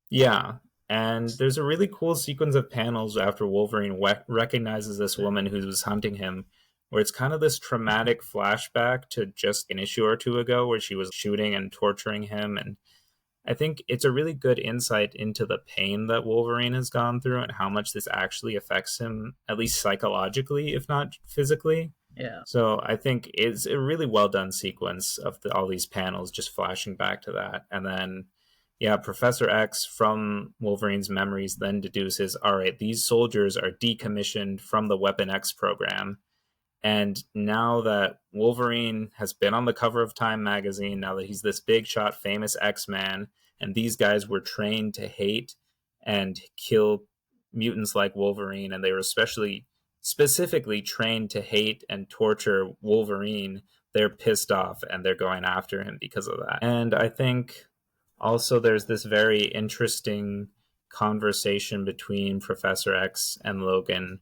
Yeah. And there's a really cool sequence of panels after Wolverine recognizes this woman who was hunting him, where it's kind of this traumatic flashback to just an issue or two ago where she was shooting and torturing him. And I think it's a really good insight into the pain that Wolverine has gone through and how much this actually affects him, at least psychologically, if not physically. Yeah, So I think it's a really well done sequence of all these panels just flashing back to that. And then, yeah, Professor X from Wolverine's memories then deduces, all right, these soldiers are decommissioned from the Weapon X program. And now that Wolverine has been on the cover of Time magazine, now that he's this big shot, famous X-Man, and these guys were trained to hate and kill mutants like Wolverine, and they were specifically trained to hate and torture Wolverine, they're pissed off and they're going after him because of that. And I think also there's this very interesting conversation between Professor X and Logan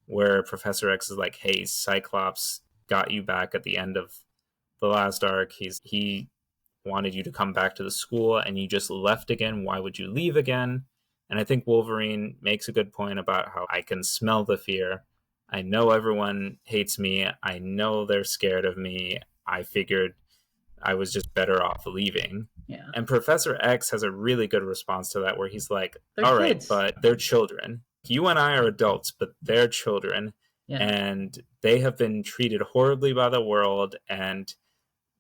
where Professor X is like, "Hey, Cyclops got you back at the end of the last arc. He wanted you to come back to the school, and you just left again. Why would you leave again?" And I think Wolverine makes a good point about how I can smell the fear. I know everyone hates me. I know they're scared of me. I figured I was just better off leaving. yeah, And Professor X has a really good response to that, where he's like, they're all right, kids. but they're children. You and I are adults, but they're children. Yeah, And they have been treated horribly by the world. And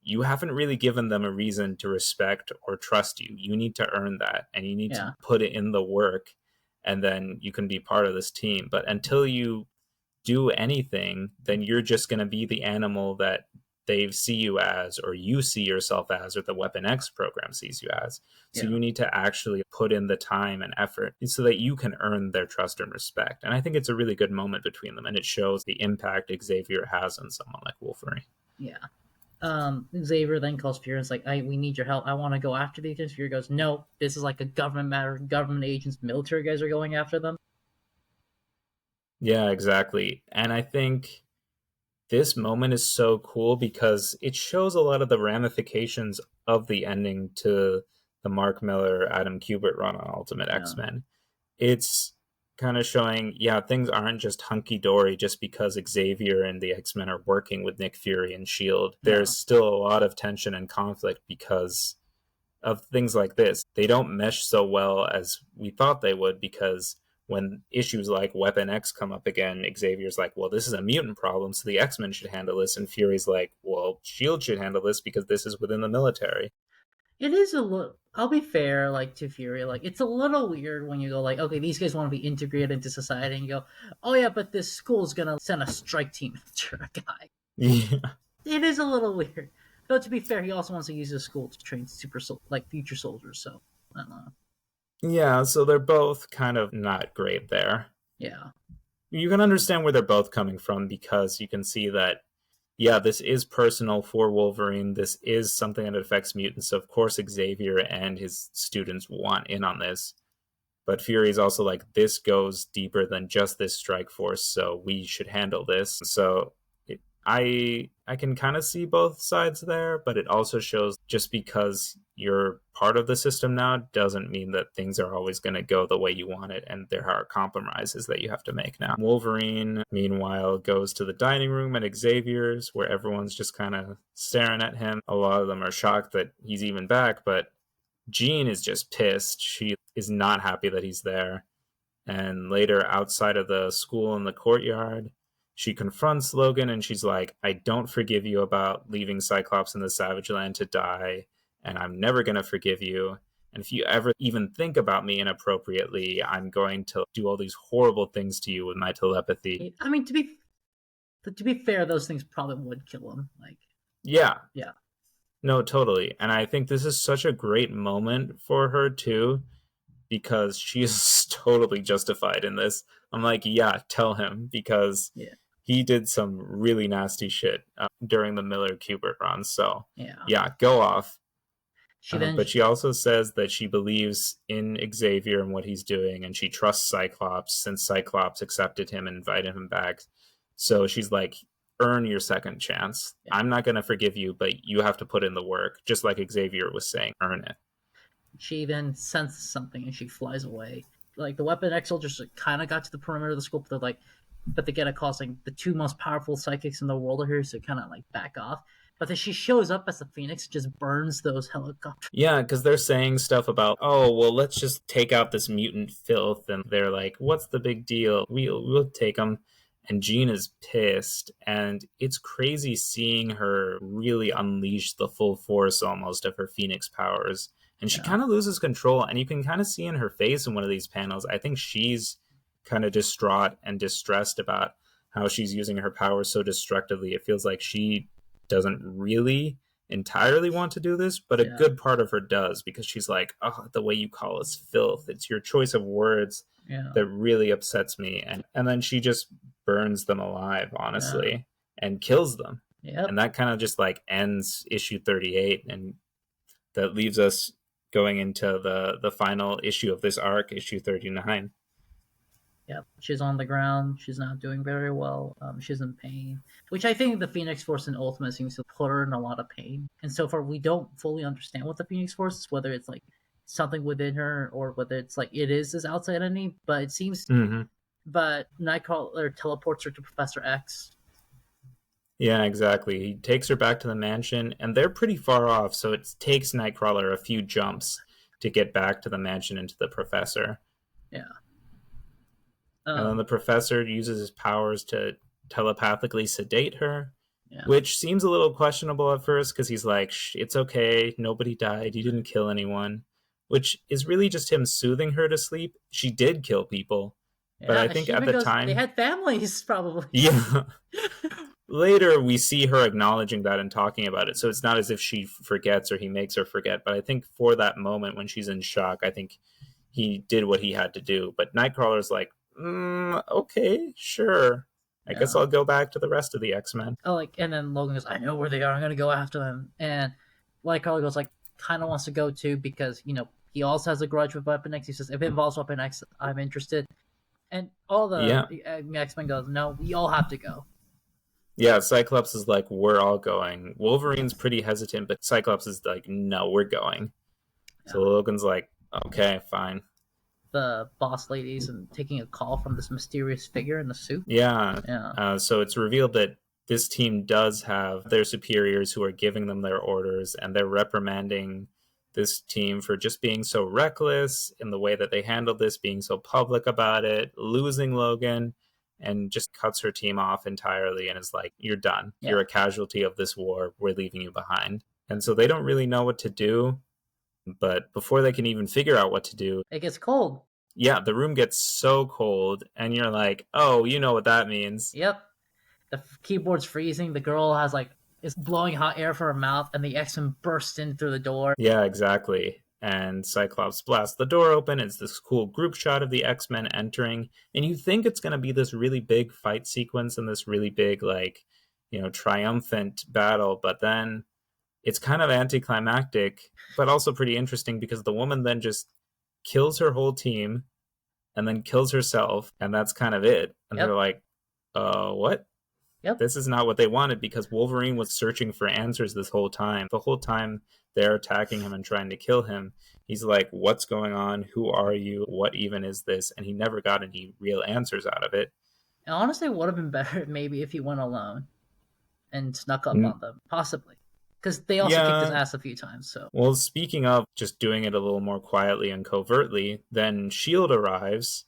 you haven't really given them a reason to respect or trust you. You need to earn that. And you need to yeah, put it in the work. And then you can be part of this team. But until you do anything, then you're just going to be the animal that they see you as, or you see yourself as, or the Weapon X program sees you as. So yeah, you need to actually put in the time and effort so that you can earn their trust and respect. And I think it's a really good moment between them, and it shows the impact Xavier has on someone like Wolverine. yeah. Xavier then calls Fury and is like, we need your help. I want to go after these guys. Fury goes, no, this is like a government matter. Government agents, military guys are going after them. Yeah, exactly. And I think this moment is so cool because it shows a lot of the ramifications of the ending to the Mark Miller, Adam Kubert run on Ultimate Yeah, X-Men. It's kind of showing, yeah, things aren't just hunky dory just because Xavier and the X-Men are working with Nick Fury and Shield. yeah, There's still a lot of tension and conflict because of things like this. They don't mesh so well as we thought they would, because when issues like Weapon X come up again, Xavier's like, well, this is a mutant problem, so the X-Men should handle this. And Fury's like, well, Shield should handle this because this is within the military. it is a little. I'll be fair, like to Fury, like it's a little weird when you go like, okay, these guys want to be integrated into society, and you go, oh yeah, but this school's gonna send a strike team after a guy. Yeah. It is a little weird. But to be fair, he also wants to use his school to train like future soldiers. So I don't know. Yeah, so they're both kind of not great there. Yeah, You can understand where they're both coming from because you can see that, yeah, this is personal for Wolverine. This is something that affects mutants. So of course, Xavier and his students want in on this. But Fury is also like, this goes deeper than just this strike force, so we should handle this. So I can kind of see both sides there, but it also shows just because you're part of the system now doesn't mean that things are always going to go the way you want it, and there are compromises that you have to make now. Wolverine, meanwhile, goes to the dining room at Xavier's, where everyone's just kind of staring at him. A lot of them are shocked that he's even back, but Jean is just pissed. She is not happy that he's there. And later, outside of the school in the courtyard, she confronts Logan and she's like, I don't forgive you about leaving Cyclops in the Savage Land to die, and I'm never going to forgive you. And if you ever even think about me inappropriately, I'm going to do all these horrible things to you with my telepathy. I mean to be fair, those things probably would kill him. Like, Yeah, yeah, no, totally. And I think this is such a great moment for her, too, because she is totally justified in this. I'm like, yeah, tell him, because yeah, he did some really nasty shit during the Miller Kubert run. So Yeah. yeah, go off. She then, But she also says that she believes in Xavier and what he's doing, and she trusts Cyclops since Cyclops accepted him and invited him back. So she's like, earn your second chance. yeah. I'm not going to forgive you, but you have to put in the work, just like Xavier was saying, earn it. She then senses something and she flies away. Like the Weapon X soldiers kind of got to the perimeter of the school, but they're like, but they get a call saying the two most powerful psychics in the world are here, so kind of like back off. But then she shows up as the Phoenix, just burns those helicopters. Yeah, because they're saying stuff about, oh, well, let's just take out this mutant filth. And they're like, what's the big deal? We'll take them. And Jean is pissed. And it's crazy seeing her really unleash the full force almost of her Phoenix powers. And she kind of loses control. And you can kind of see in her face in one of these panels, I think she's kind of distraught and distressed about how she's using her powers so destructively. It feels like she doesn't really entirely want to do this, but a good part of her does, because she's like, oh, the way you call us filth, it's your choice of words that really upsets me. And then she just burns them alive, honestly, and kills them. And that kind of just like ends issue 38, and that leaves us going into the final issue of this arc, issue 39. Yep, she's on the ground. She's not doing very well. She's in pain, which I think the Phoenix Force in Ultimate seems to put her in a lot of pain. And so far, we don't fully understand what the Phoenix Force is, whether it's like something within her or whether it's like it is this outside enemy. But it seems, but Nightcrawler teleports her to Professor X. Yeah, exactly. He takes her back to the mansion, and they're pretty far off, so it takes Nightcrawler a few jumps to get back to the mansion and to the professor. Yeah. And then the professor uses his powers to telepathically sedate her, which seems a little questionable at first, because he's like, it's okay, nobody died, you didn't kill anyone, which is really just him soothing her to sleep. She did kill people, but I think at the time... They had families, probably. Yeah. Later, we see her acknowledging that and talking about it, so it's not as if she forgets or he makes her forget, but I think for that moment when she's in shock, I think he did what he had to do. But Nightcrawler's like, okay, sure. I guess I'll go back to the rest of the X-Men. And then Logan goes, I know where they are, I'm gonna go after them. And Nightcrawler goes, like, kind of wants to go too, because, you know, he also has a grudge with Weapon X. He says, if it involves Weapon X, I'm interested. And all the X-Men goes, no, we all have to go. Yeah, Cyclops is like, we're all going. Wolverine's pretty hesitant, but Cyclops is like, no, we're going. So Logan's like, okay, fine. The boss ladies and taking a call from this mysterious figure in the suit. So it's revealed that this team does have their superiors who are giving them their orders, and they're reprimanding this team for just being so reckless in the way that they handled this, being so public about it, losing Logan, and just cuts her team off entirely and is like, you're done. You're a casualty of this war. We're leaving you behind. And so they don't really know what to do. But before they can even figure out what to do, it gets cold. Yeah, the room gets so cold, and you're like, oh, you know what that means. Yep. The keyboard's freezing. The girl is blowing hot air from her mouth, and the X-Men burst in through the door. Yeah, exactly. And Cyclops blasts the door open. It's this cool group shot of the X-Men entering, and you think it's going to be this really big fight sequence and this really big, like, you know, triumphant battle, but then it's kind of anticlimactic, but also pretty interesting, because the woman then just kills her whole team and then kills herself, and that's kind of it. And they're like, what? This is not what they wanted, because Wolverine was searching for answers this whole time. The whole time they're attacking him and trying to kill him, he's like, what's going on? Who are you? What even is this? And he never got any real answers out of it. And honestly, it would have been better maybe if he went alone and snuck up on them, possibly. Because they also kicked his ass a few times. So, well, speaking of just doing it a little more quietly and covertly, then S.H.I.E.L.D. arrives,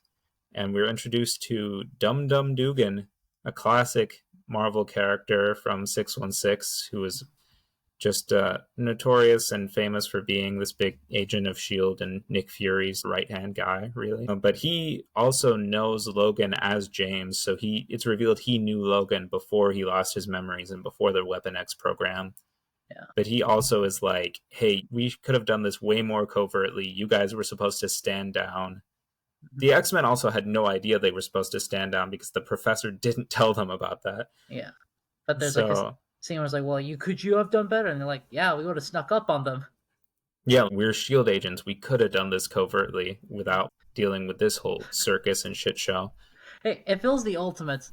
and we're introduced to Dum Dum Dugan, a classic Marvel character from 616, who is just notorious and famous for being this big agent of S.H.I.E.L.D. and Nick Fury's right-hand guy, really. But he also knows Logan as James, so it's revealed he knew Logan before he lost his memories and before the Weapon X program. But he also is like, hey, we could have done this way more covertly. You guys were supposed to stand down. The X-Men also had no idea they were supposed to stand down because the professor didn't tell them about that. Yeah, but there's like a So, scene where it's like, well, you have done better, and they're like, yeah, we would have snuck up on them. yeah, we're SHIELD agents. We could have done this covertly without dealing with this whole circus and shit show. Hey, if it was the Ultimates,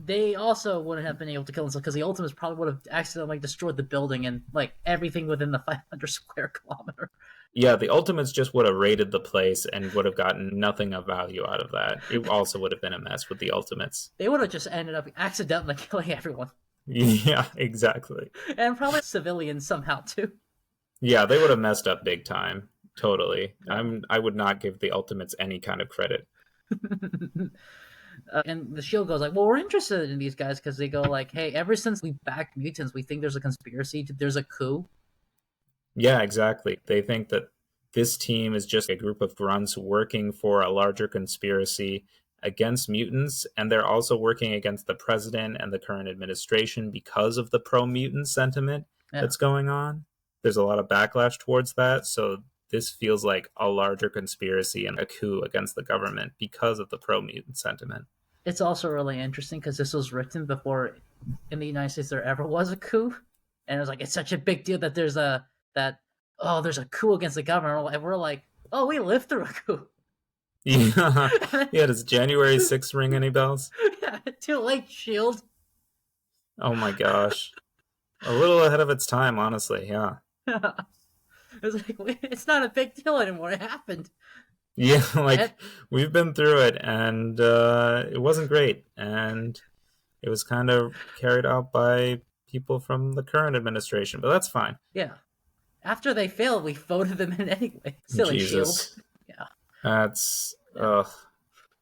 they also wouldn't have been able to kill themselves because the Ultimates probably would have accidentally destroyed the building and like everything within the 500 square kilometer. Yeah, the Ultimates just would have raided the place and would have gotten nothing of value out of that. It also would have been a mess with the Ultimates. They would have just ended up accidentally killing everyone. Yeah, exactly. And probably civilians somehow too. Yeah, they would have messed up big time. Totally. I would not give the Ultimates any kind of credit. And the Shield goes like, well, we're interested in these guys because they go like, hey, ever since we backed mutants, we think there's a conspiracy, there's a coup. Yeah, exactly. They think that this team is just a group of grunts working for a larger conspiracy against mutants, and they're also working against the president and the current administration because of the pro-mutant sentiment that's going on. There's a lot of backlash towards that, so this feels like a larger conspiracy and a coup against the government because of the pro-mutant sentiment. It's also really interesting because this was written before in the United States there ever was a coup, and it was like it's such a big deal that there's a coup against the government, and we're like, oh, we lived through a coup. Yeah, yeah. Does January 6th ring any bells? Yeah, too late, Shield. Oh my gosh, a little ahead of its time, honestly. Yeah. It's like it's not a big deal anymore. It happened. Yeah, like we've been through it, and it wasn't great, and it was kind of carried out by people from the current administration, but that's fine. Yeah. After they failed, we voted them in anyway. Silly Jesus. Shield. Yeah. That's ugh.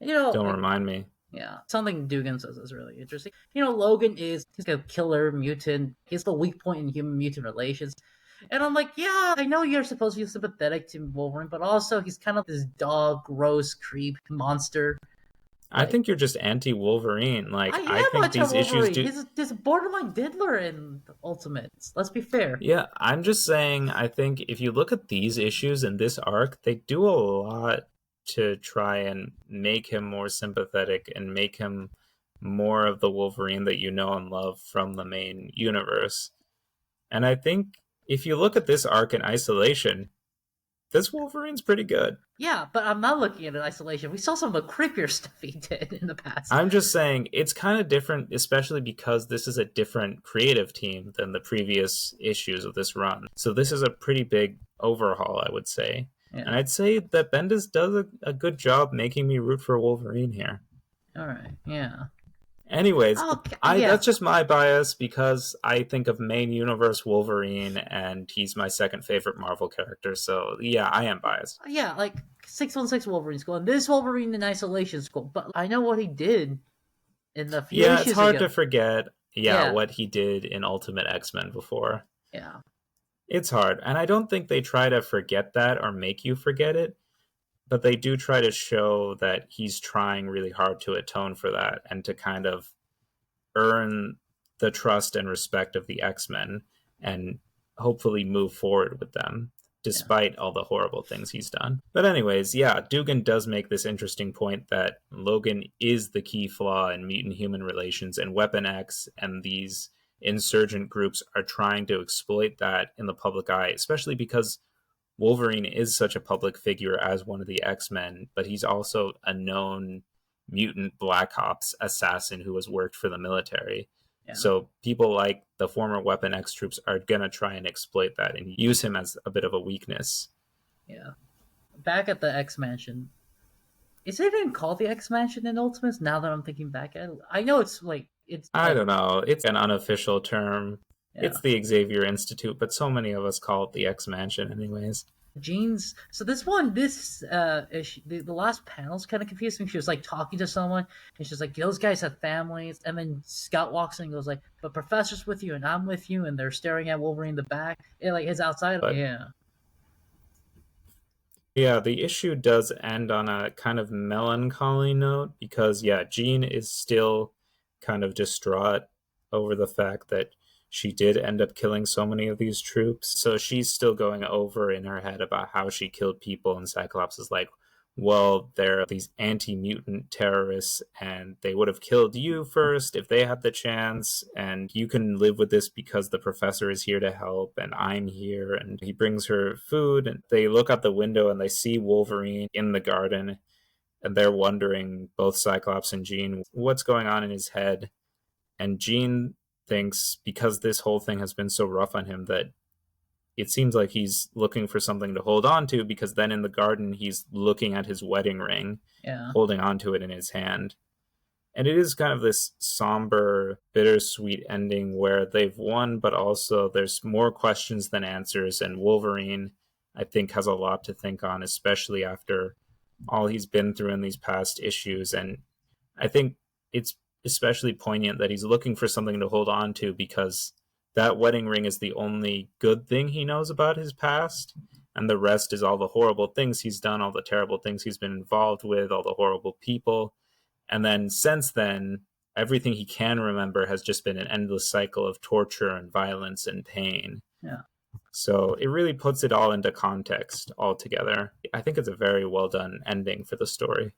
Don't remind me. Yeah. Something Dugan says is really interesting. Logan he's a killer mutant. He's the weak point in human mutant relations. And I'm like, yeah, I know you're supposed to be sympathetic to Wolverine, but also he's kind of this dog, gross, creep monster. I think you're just anti-Wolverine. Like I think these issues do. He's a borderline diddler in Ultimates. Let's be fair. Yeah, I'm just saying. I think if you look at these issues in this arc, they do a lot to try and make him more sympathetic and make him more of the Wolverine that you know and love from the main universe. And I think if you look at this arc in isolation, this Wolverine's pretty good. Yeah, but I'm not looking at it in isolation. We saw some of the creepier stuff he did in the past. I'm just saying it's kind of different, especially because this is a different creative team than the previous issues of this run. So this is a pretty big overhaul, I would say. Yeah. And I'd say that Bendis does a good job making me root for Wolverine here. All right, yeah. Anyways, that's just my bias because I think of main universe Wolverine and he's my second favorite Marvel character. So, yeah, I am biased. Yeah, like 616 Wolverine's cool and this Wolverine in isolation is cool. But I know what he did in the few issues it's hard to forget what he did in Ultimate X-Men before. Yeah. It's hard. And I don't think they try to forget that or make you forget it. But they do try to show that he's trying really hard to atone for that and to kind of earn the trust and respect of the X-Men and hopefully move forward with them despite all the horrible things he's done. But anyways, Dugan does make this interesting point that Logan is the key flaw in mutant-human relations, and Weapon X and these insurgent groups are trying to exploit that in the public eye, especially because Wolverine is such a public figure as one of the X-Men, but he's also a known mutant Black Ops assassin who has worked for the military. Yeah. So people like the former Weapon X troops are going to try and exploit that and use him as a bit of a weakness. Yeah. Back at the X-Mansion. Is it even called the X-Mansion in Ultimates now that I'm thinking back at it? I know it's like... I don't know. It's an unofficial term. Yeah. It's the Xavier Institute, but so many of us call it the X-Mansion anyways. Jean's... So issue, the last panel's kind of confusing. She was like talking to someone, and she's like, those guys have families. And then Scott walks in and goes like, but Professor's with you, and I'm with you, and they're staring at Wolverine in the back. It like is outside. Yeah, the issue does end on a kind of melancholy note because, Jean is still kind of distraught over the fact that she did end up killing so many of these troops. So she's still going over in her head about how she killed people. And Cyclops is like, well, they're these anti-mutant terrorists and they would have killed you first if they had the chance, and you can live with this because the professor is here to help and I'm here. And he brings her food and they look out the window and they see Wolverine in the garden, and they're wondering, both Cyclops and Jean, what's going on in his head. And Jean thinks because this whole thing has been so rough on him that it seems like he's looking for something to hold on to, because then in the garden he's looking at his wedding ring, Yeah. holding on to it in his hand. And it is kind of this somber, bittersweet ending where they've won, but also there's more questions than answers. And Wolverine, I think, has a lot to think on, especially after all he's been through in these past issues. And I think it's especially poignant that he's looking for something to hold on to, because that wedding ring is the only good thing he knows about his past. And the rest is all the horrible things he's done, all the terrible things he's been involved with, all the horrible people. And then since then, everything he can remember has just been an endless cycle of torture and violence and pain. Yeah. So it really puts it all into context altogether. I think it's a very well done ending for the story.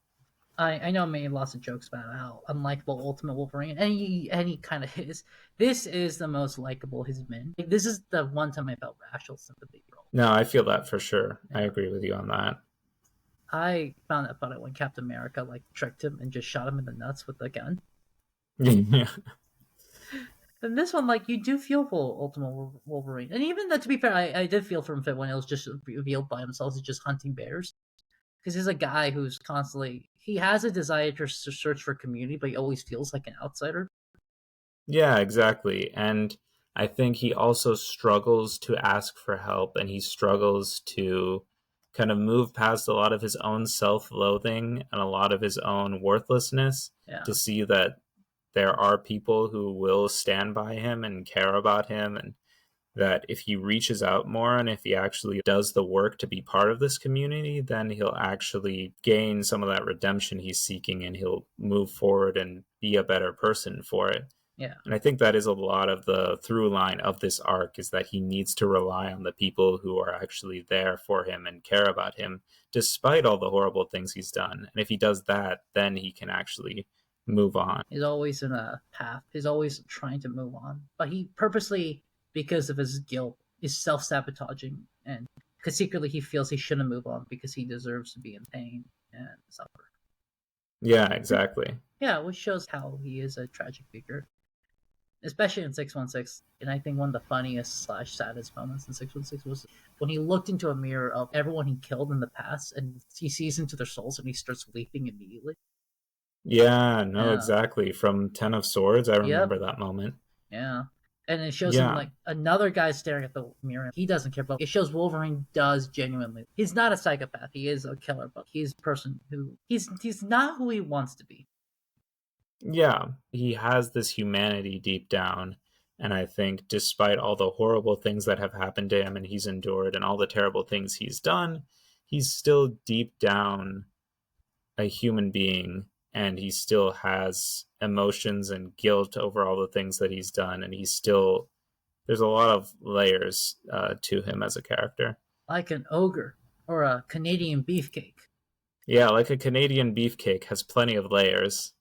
I know I made lots of jokes about how unlikable Ultimate Wolverine, and he kind of is. This is the most likable he's been. Like, this is the one time I felt rational sympathy for him. No, I feel that for sure. I agree with you on that. I found out about it when Captain America like tricked him and just shot him in the nuts with the gun. Yeah. And this one, like, you do feel for Ultimate Wolverine, and even to be fair, I did feel for him when it was just revealed by himself as just hunting bears, because he's a guy who's constantly, he has a desire to search for community, but he always feels like an outsider. Yeah, exactly. And I think he also struggles to ask for help, and he struggles to kind of move past a lot of his own self-loathing and a lot of his own worthlessness Yeah. to see that there are people who will stand by him and care about him, and that if he reaches out more and if he actually does the work to be part of this community, then he'll actually gain some of that redemption he's seeking, and he'll move forward and be a better person for it. Yeah. And I think that is a lot of the through line of this arc, is that he needs to rely on the people who are actually there for him and care about him, despite all the horrible things he's done. And if he does that, then he can actually move on. He's always in a path. He's always trying to move on. But he purposely, because of his guilt, is self-sabotaging. And because secretly he feels he shouldn't move on because he deserves to be in pain and suffer. Yeah, exactly. Yeah, which shows how he is a tragic figure. Especially in 616. And I think one of the funniest / saddest moments in 616 was when he looked into a mirror of everyone he killed in the past, and he sees into their souls and he starts weeping immediately. Yeah, no, Yeah. exactly. From Ten of Swords, I remember that moment. Yeah. And it shows him Yeah. like another guy staring at the mirror. He doesn't care, but it shows Wolverine does genuinely. He's not a psychopath. He is a killer, but he's a person who he's not who he wants to be. Yeah, he has this humanity deep down. And I think despite all the horrible things that have happened to him and he's endured and all the terrible things he's done, he's still deep down a human being, and he still has emotions and guilt over all the things that he's done. And he's still, there's a lot of layers to him as a character. Like an ogre or a Canadian beefcake. Yeah, like a Canadian beefcake has plenty of layers.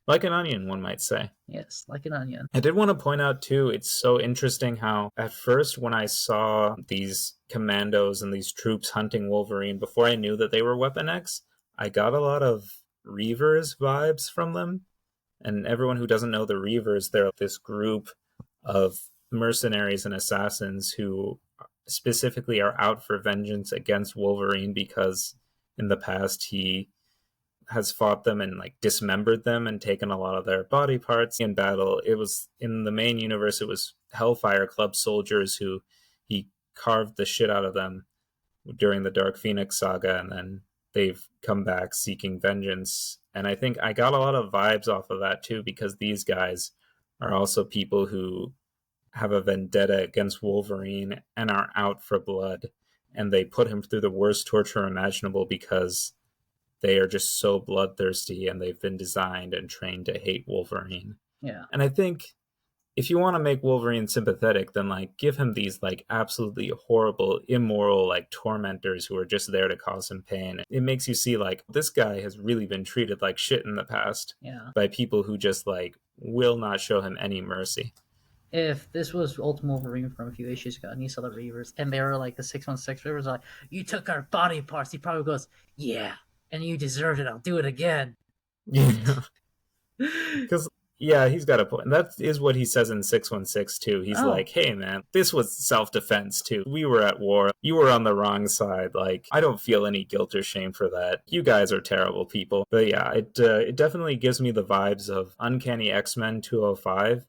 Like an onion, one might say. Yes, like an onion. I did want to point out, too, it's so interesting how at first when I saw these commandos and these troops hunting Wolverine, before I knew that they were Weapon X, I got a lot of Reavers vibes from them. And everyone who doesn't know the Reavers, they're this group of mercenaries and assassins who specifically are out for vengeance against Wolverine because in the past he has fought them and like dismembered them and taken a lot of their body parts in battle. It was in the main universe, it was Hellfire Club soldiers who he carved the shit out of them during the Dark Phoenix saga, and then they've come back seeking vengeance. And I think I got a lot of vibes off of that too, because these guys are also people who have a vendetta against Wolverine and are out for blood, and they put him through the worst torture imaginable because they are just so bloodthirsty and they've been designed and trained to hate Wolverine. Yeah. And I think if you want to make Wolverine sympathetic, then like give him these like absolutely horrible, immoral like tormentors who are just there to cause him pain. It makes you see like this guy has really been treated like shit in the past by people who just like will not show him any mercy. If this was Ultimate Wolverine from a few issues ago and he saw the Reavers and they were like the 616 Reavers, like, you took our body parts, he probably goes, yeah, and you deserved it, I'll do it again. Yeah. Because yeah, he's got a point. That is what he says in 616 too. He's like, hey man, this was self-defense too. We were at war. You were on the wrong side. Like, I don't feel any guilt or shame for that. You guys are terrible people. But yeah, it definitely gives me the vibes of Uncanny X-Men 205,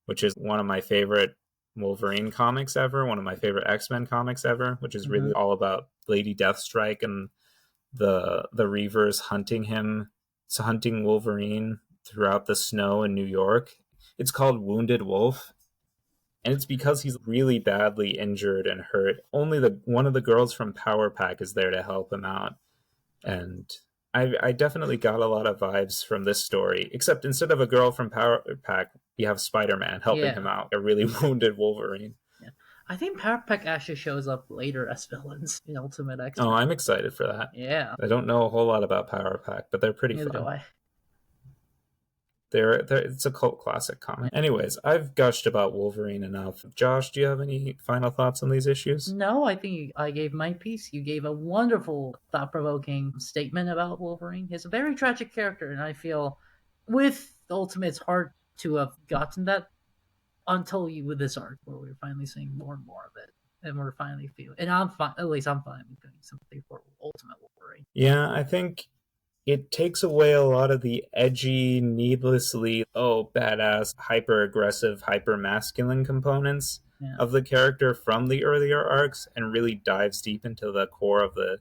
which is one of my favorite Wolverine comics ever, one of my favorite X-Men comics ever, which is really all about Lady Deathstrike and the Reavers hunting Wolverine throughout the snow in New York. It's called Wounded Wolf, and it's because he's really badly injured and hurt. Only one of the girls from Power Pack is there to help him out, and I definitely got a lot of vibes from this story, except instead of a girl from Power Pack, you have Spider-Man helping him out, a really wounded Wolverine. Yeah. I think Power Pack actually shows up later as villains in Ultimate X-Men. Oh, I'm excited for that. Yeah. I don't know a whole lot about Power Pack, but they're pretty fun. Neither do I. It's a cult classic comic. Anyways, I've gushed about Wolverine enough. Josh, do you have any final thoughts on these issues? No, I think I gave my piece. You gave a wonderful, thought-provoking statement about Wolverine. He's a very tragic character, and I feel with Ultimate, it's hard to have gotten that until with this arc, where we're finally seeing more and more of it, and we're finally feeling. And I'm fine. At least I'm fine with feeling sympathy for Ultimate Wolverine. Yeah, I think it takes away a lot of the edgy, needlessly, badass, hyper-aggressive, hyper-masculine components of the character from the earlier arcs and really dives deep into the core of the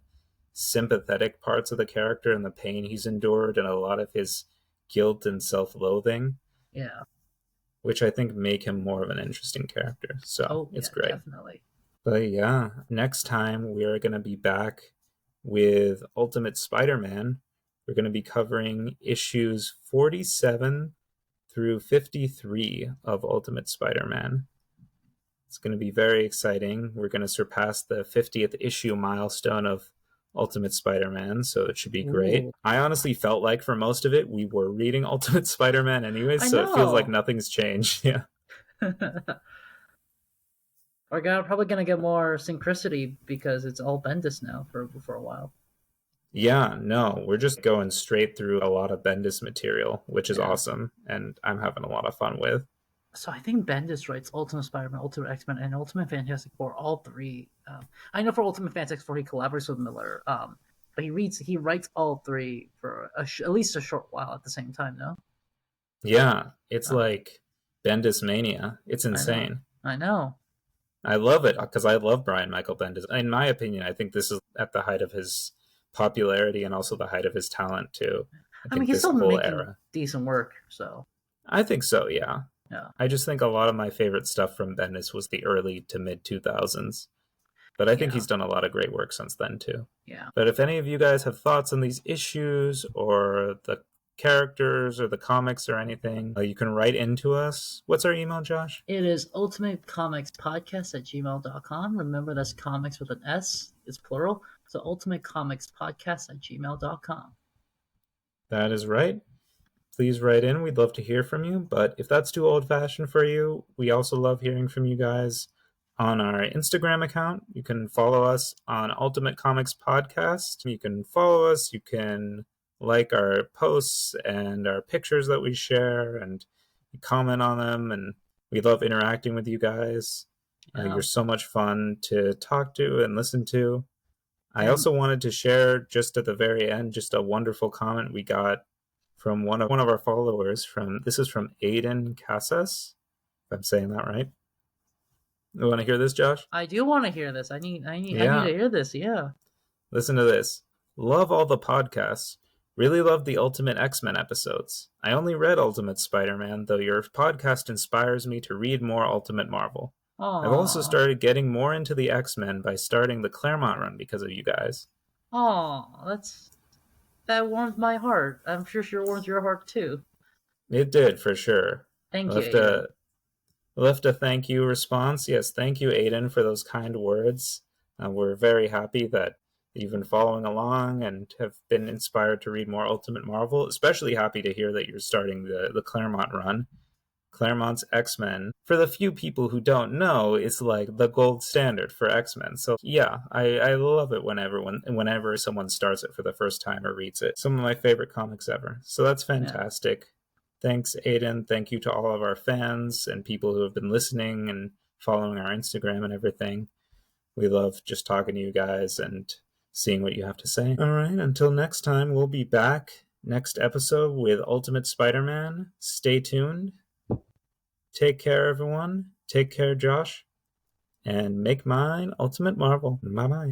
sympathetic parts of the character and the pain he's endured and a lot of his guilt and self-loathing. Yeah. Which I think make him more of an interesting character. So it's great. Definitely. But yeah, next time we are going to be back with Ultimate Spider-Man. We're going to be covering issues 47 through 53 of Ultimate Spider-Man. It's going to be very exciting. We're going to surpass the 50th issue milestone of Ultimate Spider-Man, so it should be great. Ooh. I honestly felt like for most of it, we were reading Ultimate Spider-Man anyways, so it feels like nothing's changed. Yeah. We're probably going to get more synchronicity because it's all Bendis now for a while. Yeah, no, we're just going straight through a lot of Bendis material, which is awesome, and I'm having a lot of fun with. So I think Bendis writes Ultimate Spider-Man, Ultimate X-Men, and Ultimate Fantastic Four, all three. I know for Ultimate Fantastic Four he collaborates with Miller, but he writes all three for at least a short while at the same time, no? Yeah, it's like Bendis mania. It's insane. I know. I love it because I love Brian Michael Bendis. In my opinion, I think this is at the height of his popularity and also the height of his talent too. I mean, he's still making decent work, so I think so. Yeah. I just think a lot of my favorite stuff from Bendis was the early to mid 2000s, but I think he's done a lot of great work since then too. Yeah. But if any of you guys have thoughts on these issues or the characters or the comics or anything, you can write into us. What's our email, Josh? It is ultimatecomicspodcast@gmail.com. Remember, that's comics with an S. It's plural. So ultimatecomicspodcast@gmail.com. That is right. Please write in. We'd love to hear from you. But if that's too old-fashioned for you, we also love hearing from you guys on our Instagram account. You can follow us on Ultimate Comics Podcast. You can follow us. You can like our posts and our pictures that we share and comment on them. And we love interacting with you guys. You're so much fun to talk to and listen to. I also wanted to share just at the very end, just a wonderful comment we got from one of our followers. This is from Aiden Casas, if I'm saying that right. You want to hear this, Josh? I do want to hear this. I need to hear this. Yeah. Listen to this. Love all the podcasts. Really love the Ultimate X-Men episodes. I only read Ultimate Spider-Man, though your podcast inspires me to read more Ultimate Marvel. Aww. I've also started getting more into the X-Men by starting the Claremont run because of you guys. Oh, that warmed my heart. I'm sure she warmed your heart too. It did, for sure. Thank you. left a thank you response. Yes, thank you, Aiden, for those kind words. We're very happy that you've been following along and have been inspired to read more Ultimate Marvel. Especially happy to hear that you're starting the Claremont run. Claremont's X-Men, for the few people who don't know, is like the gold standard for X-Men. So yeah, I love it whenever someone starts it for the first time or reads it. Some of my favorite comics ever. So that's fantastic. Yeah. Thanks, Aiden. Thank you to all of our fans and people who have been listening and following our Instagram and everything. We love just talking to you guys and seeing what you have to say. All right, until next time, we'll be back next episode with Ultimate Spider-Man. Stay tuned. Take care, everyone. Take care, Josh. And make mine Ultimate Marvel. Bye-bye.